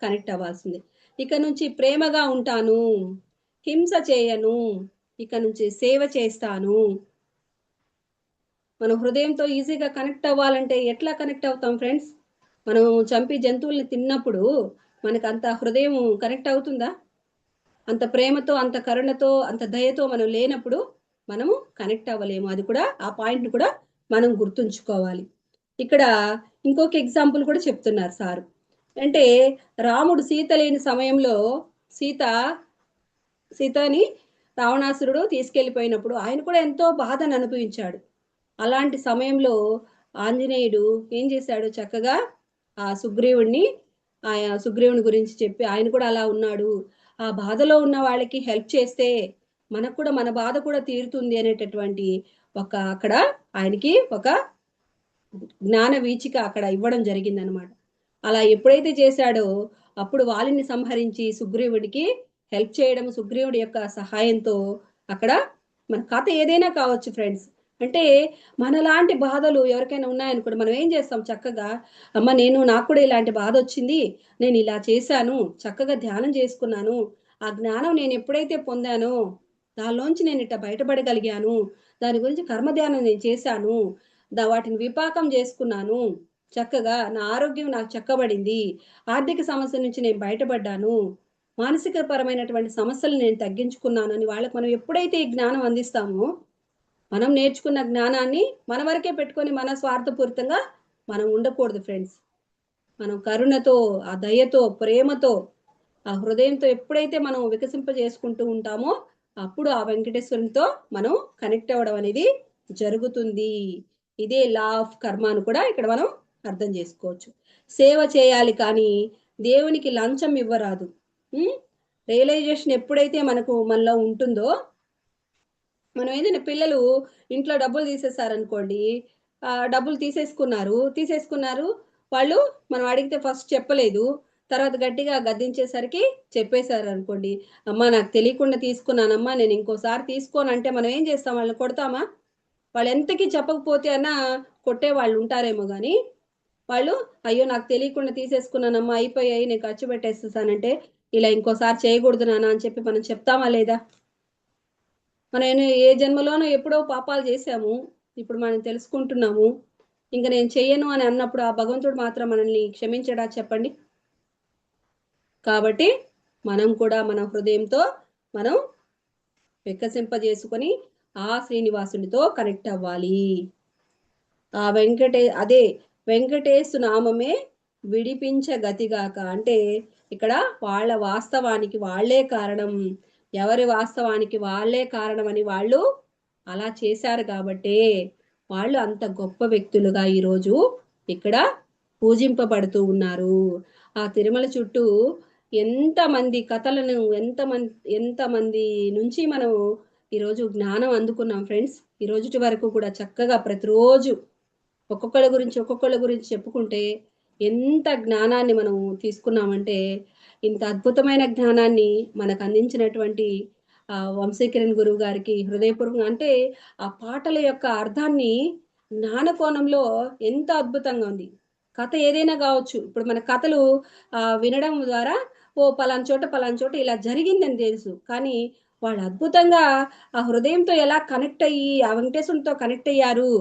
కనెక్ట్ అవ్వాల్సింది. ఇక నుంచి ప్రేమగా ఉంటాను, హింస చేయను, ఇక నుంచి సేవ చేస్తాను. మనం హృదయంతో ఈజీగా కనెక్ట్ అవ్వాలంటే ఎట్లా కనెక్ట్ అవుతాం ఫ్రెండ్స్? మనం చంపి జంతువుల్ని తిన్నప్పుడు మనకు అంత హృదయం కనెక్ట్ అవుతుందా? అంత ప్రేమతో, అంత కరుణతో, అంత దయతో మనం లేనప్పుడు మనము కనెక్ట్ అవ్వలేము. అది కూడా ఆ పాయింట్ కూడా మనం గుర్తుంచుకోవాలి. ఇక్కడ ఇంకొక ఎగ్జాంపుల్ కూడా చెప్తున్నారు సారు. అంటే రాముడు సీత లేని సమయంలో సీతని రావణాసురుడు తీసుకెళ్లిపోయినప్పుడు ఆయన కూడా ఎంతో బాధను అనుభవించాడు. అలాంటి సమయంలో ఆంజనేయుడు ఏం చేశాడు? చక్కగా ఆ సుగ్రీవుని గురించి చెప్పి ఆయన కూడా అలా ఉన్నాడు, ఆ బాధలో ఉన్న వాళ్ళకి హెల్ప్ చేస్తే మనకు కూడా మన బాధ కూడా తీరుతుంది అనేటటువంటి అక్కడ ఆయనకి ఒక జ్ఞాన వీచిక అక్కడ ఇవ్వడం జరిగిందనమాట. అలా ఎప్పుడైతే చేశాడో అప్పుడు వాలిని సంహరించి సుగ్రీవుడికి హెల్ప్ చేయడం, సుగ్రీవుడి యొక్క సహాయంతో అక్కడ మన కథ ఏదైనా కావచ్చు ఫ్రెండ్స్. అంటే మనలాంటి బాధలు ఎవరికైనా ఉన్నాయనుకోండి, మనం ఏం చేస్తాం? చక్కగా అమ్మ నాకు కూడా ఇలాంటి బాధ వచ్చింది, నేను ఇలా చేశాను, చక్కగా ధ్యానం చేసుకున్నాను, ఆ జ్ఞానం నేను ఎప్పుడైతే పొందానో దానిలోంచి నేను ఇట్లా బయటపడగలిగాను, దాని గురించి కర్మధ్యానం నేను చేశాను, వాటిని విపాకం చేసుకున్నాను, చక్కగా నా ఆరోగ్యం నాకు చక్కబడింది, ఆర్థిక సమస్య నుంచి నేను బయటపడ్డాను, మానసిక పరమైనటువంటి సమస్యలు నేను తగ్గించుకున్నాను అని వాళ్ళకి మనం ఎప్పుడైతే ఈ జ్ఞానం అందిస్తామో, మనం నేర్చుకున్న జ్ఞానాన్ని మన వరకే పెట్టుకొని మన స్వార్థపూరితంగా మనం ఉండకూడదు ఫ్రెండ్స్. మనం కరుణతో, ఆ దయతో, ప్రేమతో, ఆ హృదయంతో ఎప్పుడైతే మనం వికసింపజేసుకుంటూ ఉంటామో అప్పుడు ఆ వెంకటేశ్వరునితో మనం కనెక్ట్ అవ్వడం అనేది జరుగుతుంది. ఇదే లా ఆఫ్ కర్మ అని కూడా ఇక్కడ మనం అర్థం చేసుకోవచ్చు. సేవ చేయాలి కానీ దేవునికి లంచం ఇవ్వరాదు. రియలైజేషన్ ఎప్పుడైతే మనలో ఉంటుందో, మనం ఏదైనా పిల్లలు ఇంట్లో డబ్బులు తీసేసారనుకోండి, డబ్బులు తీసేసుకున్నారు వాళ్ళు, మనం అడిగితే ఫస్ట్ చెప్పలేదు, తర్వాత గట్టిగా గద్దించేసరికి చెప్పేశారు అనుకోండి, అమ్మ నాకు తెలియకుండా తీసుకున్నానమ్మా, నేను ఇంకోసారి తీసుకోనంటే మనం ఏం చేస్తాం? వాళ్ళని కొడతామా? వాళ్ళు ఎంతకీ చెప్పకపోతే అన్నా కొట్టే వాళ్ళు ఉంటారేమో కానీ, వాళ్ళు అయ్యో నాకు తెలియకుండా తీసేసుకున్నానమ్మా, అయిపోయాయి, నేను ఖర్చు పెట్టేసేసానంటే ఇలా ఇంకోసారి చేయకూడదు నాన్న అని చెప్పి మనం చెప్తామా లేదా? మనం ఏ జన్మలోనో ఎప్పుడో పాపాలు చేశాము, ఇప్పుడు మనం తెలుసుకుంటున్నాము, ఇంకా నేను చెయ్యను అని అన్నప్పుడు ఆ భగవంతుడు మాత్రం మనల్ని క్షమించడా చెప్పండి? కాబట్టి మనం కూడా మన హృదయంతో మనం వికసింపజేసుకొని ఆ శ్రీనివాసునితో కనెక్ట్ అవ్వాలి. ఆ అదే వెంకటేశు నామమే విడిపించ గతిగాక. అంటే ఇక్కడ వాళ్ళ వాస్తవానికి వాళ్లే కారణం, ఎవరి వాస్తవానికి వాళ్లే కారణం అని వాళ్ళు అలా చేశారు కాబట్టే వాళ్ళు అంత గొప్ప వ్యక్తులుగా ఈరోజు ఇక్కడ పూజింపబడుతూ ఉన్నారు. ఆ తిరుమల చుట్టూ ఎంతమంది కథలను ఎంతమంది నుంచి మనం ఈరోజు జ్ఞానం అందుకున్నాం ఫ్రెండ్స్. ఈ రోజుటి వరకు కూడా చక్కగా ప్రతిరోజు ఒక్కొక్కళ్ళ గురించి చెప్పుకుంటే ఎంత జ్ఞానాన్ని మనం తీసుకున్నామంటే, ఇంత అద్భుతమైన జ్ఞానాన్ని మనకు అందించినటువంటి వంశీకిరణ్ గురువు గారికి హృదయపూర్వకంగా, అంటే ఆ పాటల యొక్క అర్థాన్ని జ్ఞాన కోణంలో ఎంత అద్భుతంగా ఉంది. కథ ఏదైనా కావచ్చు. ఇప్పుడు మన కథలు వినడం ద్వారా పలానా చోట ఇలా జరిగిందని తెలుసు. కానీ వాళ్ళు అద్భుతంగా ఆ హృదయంతో ఎలా కనెక్ట్ అయ్యి ఆ వెంకటేశ్వరునితో కనెక్ట్ అయ్యారు.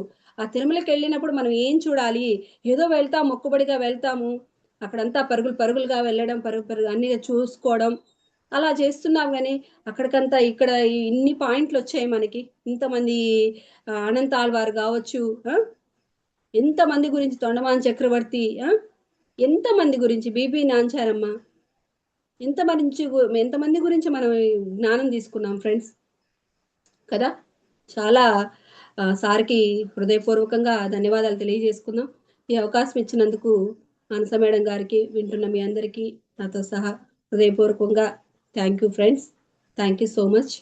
ఆ తిరుమలకి వెళ్ళినప్పుడు మనం ఏం చూడాలి, ఏదో వెళ్తాం, మొక్కుబడిగా వెళ్తాము, అక్కడంతా పరుగులుగా వెళ్ళడం, పరుగు అన్ని చూసుకోవడం అలా చేస్తున్నాం. కానీ అక్కడికంతా ఇక్కడ ఇన్ని పాయింట్లు వచ్చాయి మనకి. ఇంతమంది అనంత ఆళ్వారు కావచ్చు, ఎంతమంది గురించి, తొండమాన్ చక్రవర్తి, ఎంతమంది గురించి, బీబీ నాంచారమ్మ, ఎంతమంది గురించి మనం జ్ఞానం తీసుకున్నాం ఫ్రెండ్స్ కదా. చాలా సార్కి హృదయపూర్వకంగా ధన్యవాదాలు తెలియజేసుకుందాం. ఈ అవకాశం ఇచ్చినందుకు మానస మేడం గారికి, వింటున్న మీ అందరికీ నాతో సహా హృదయపూర్వకంగా thank you friends. Thank you so much.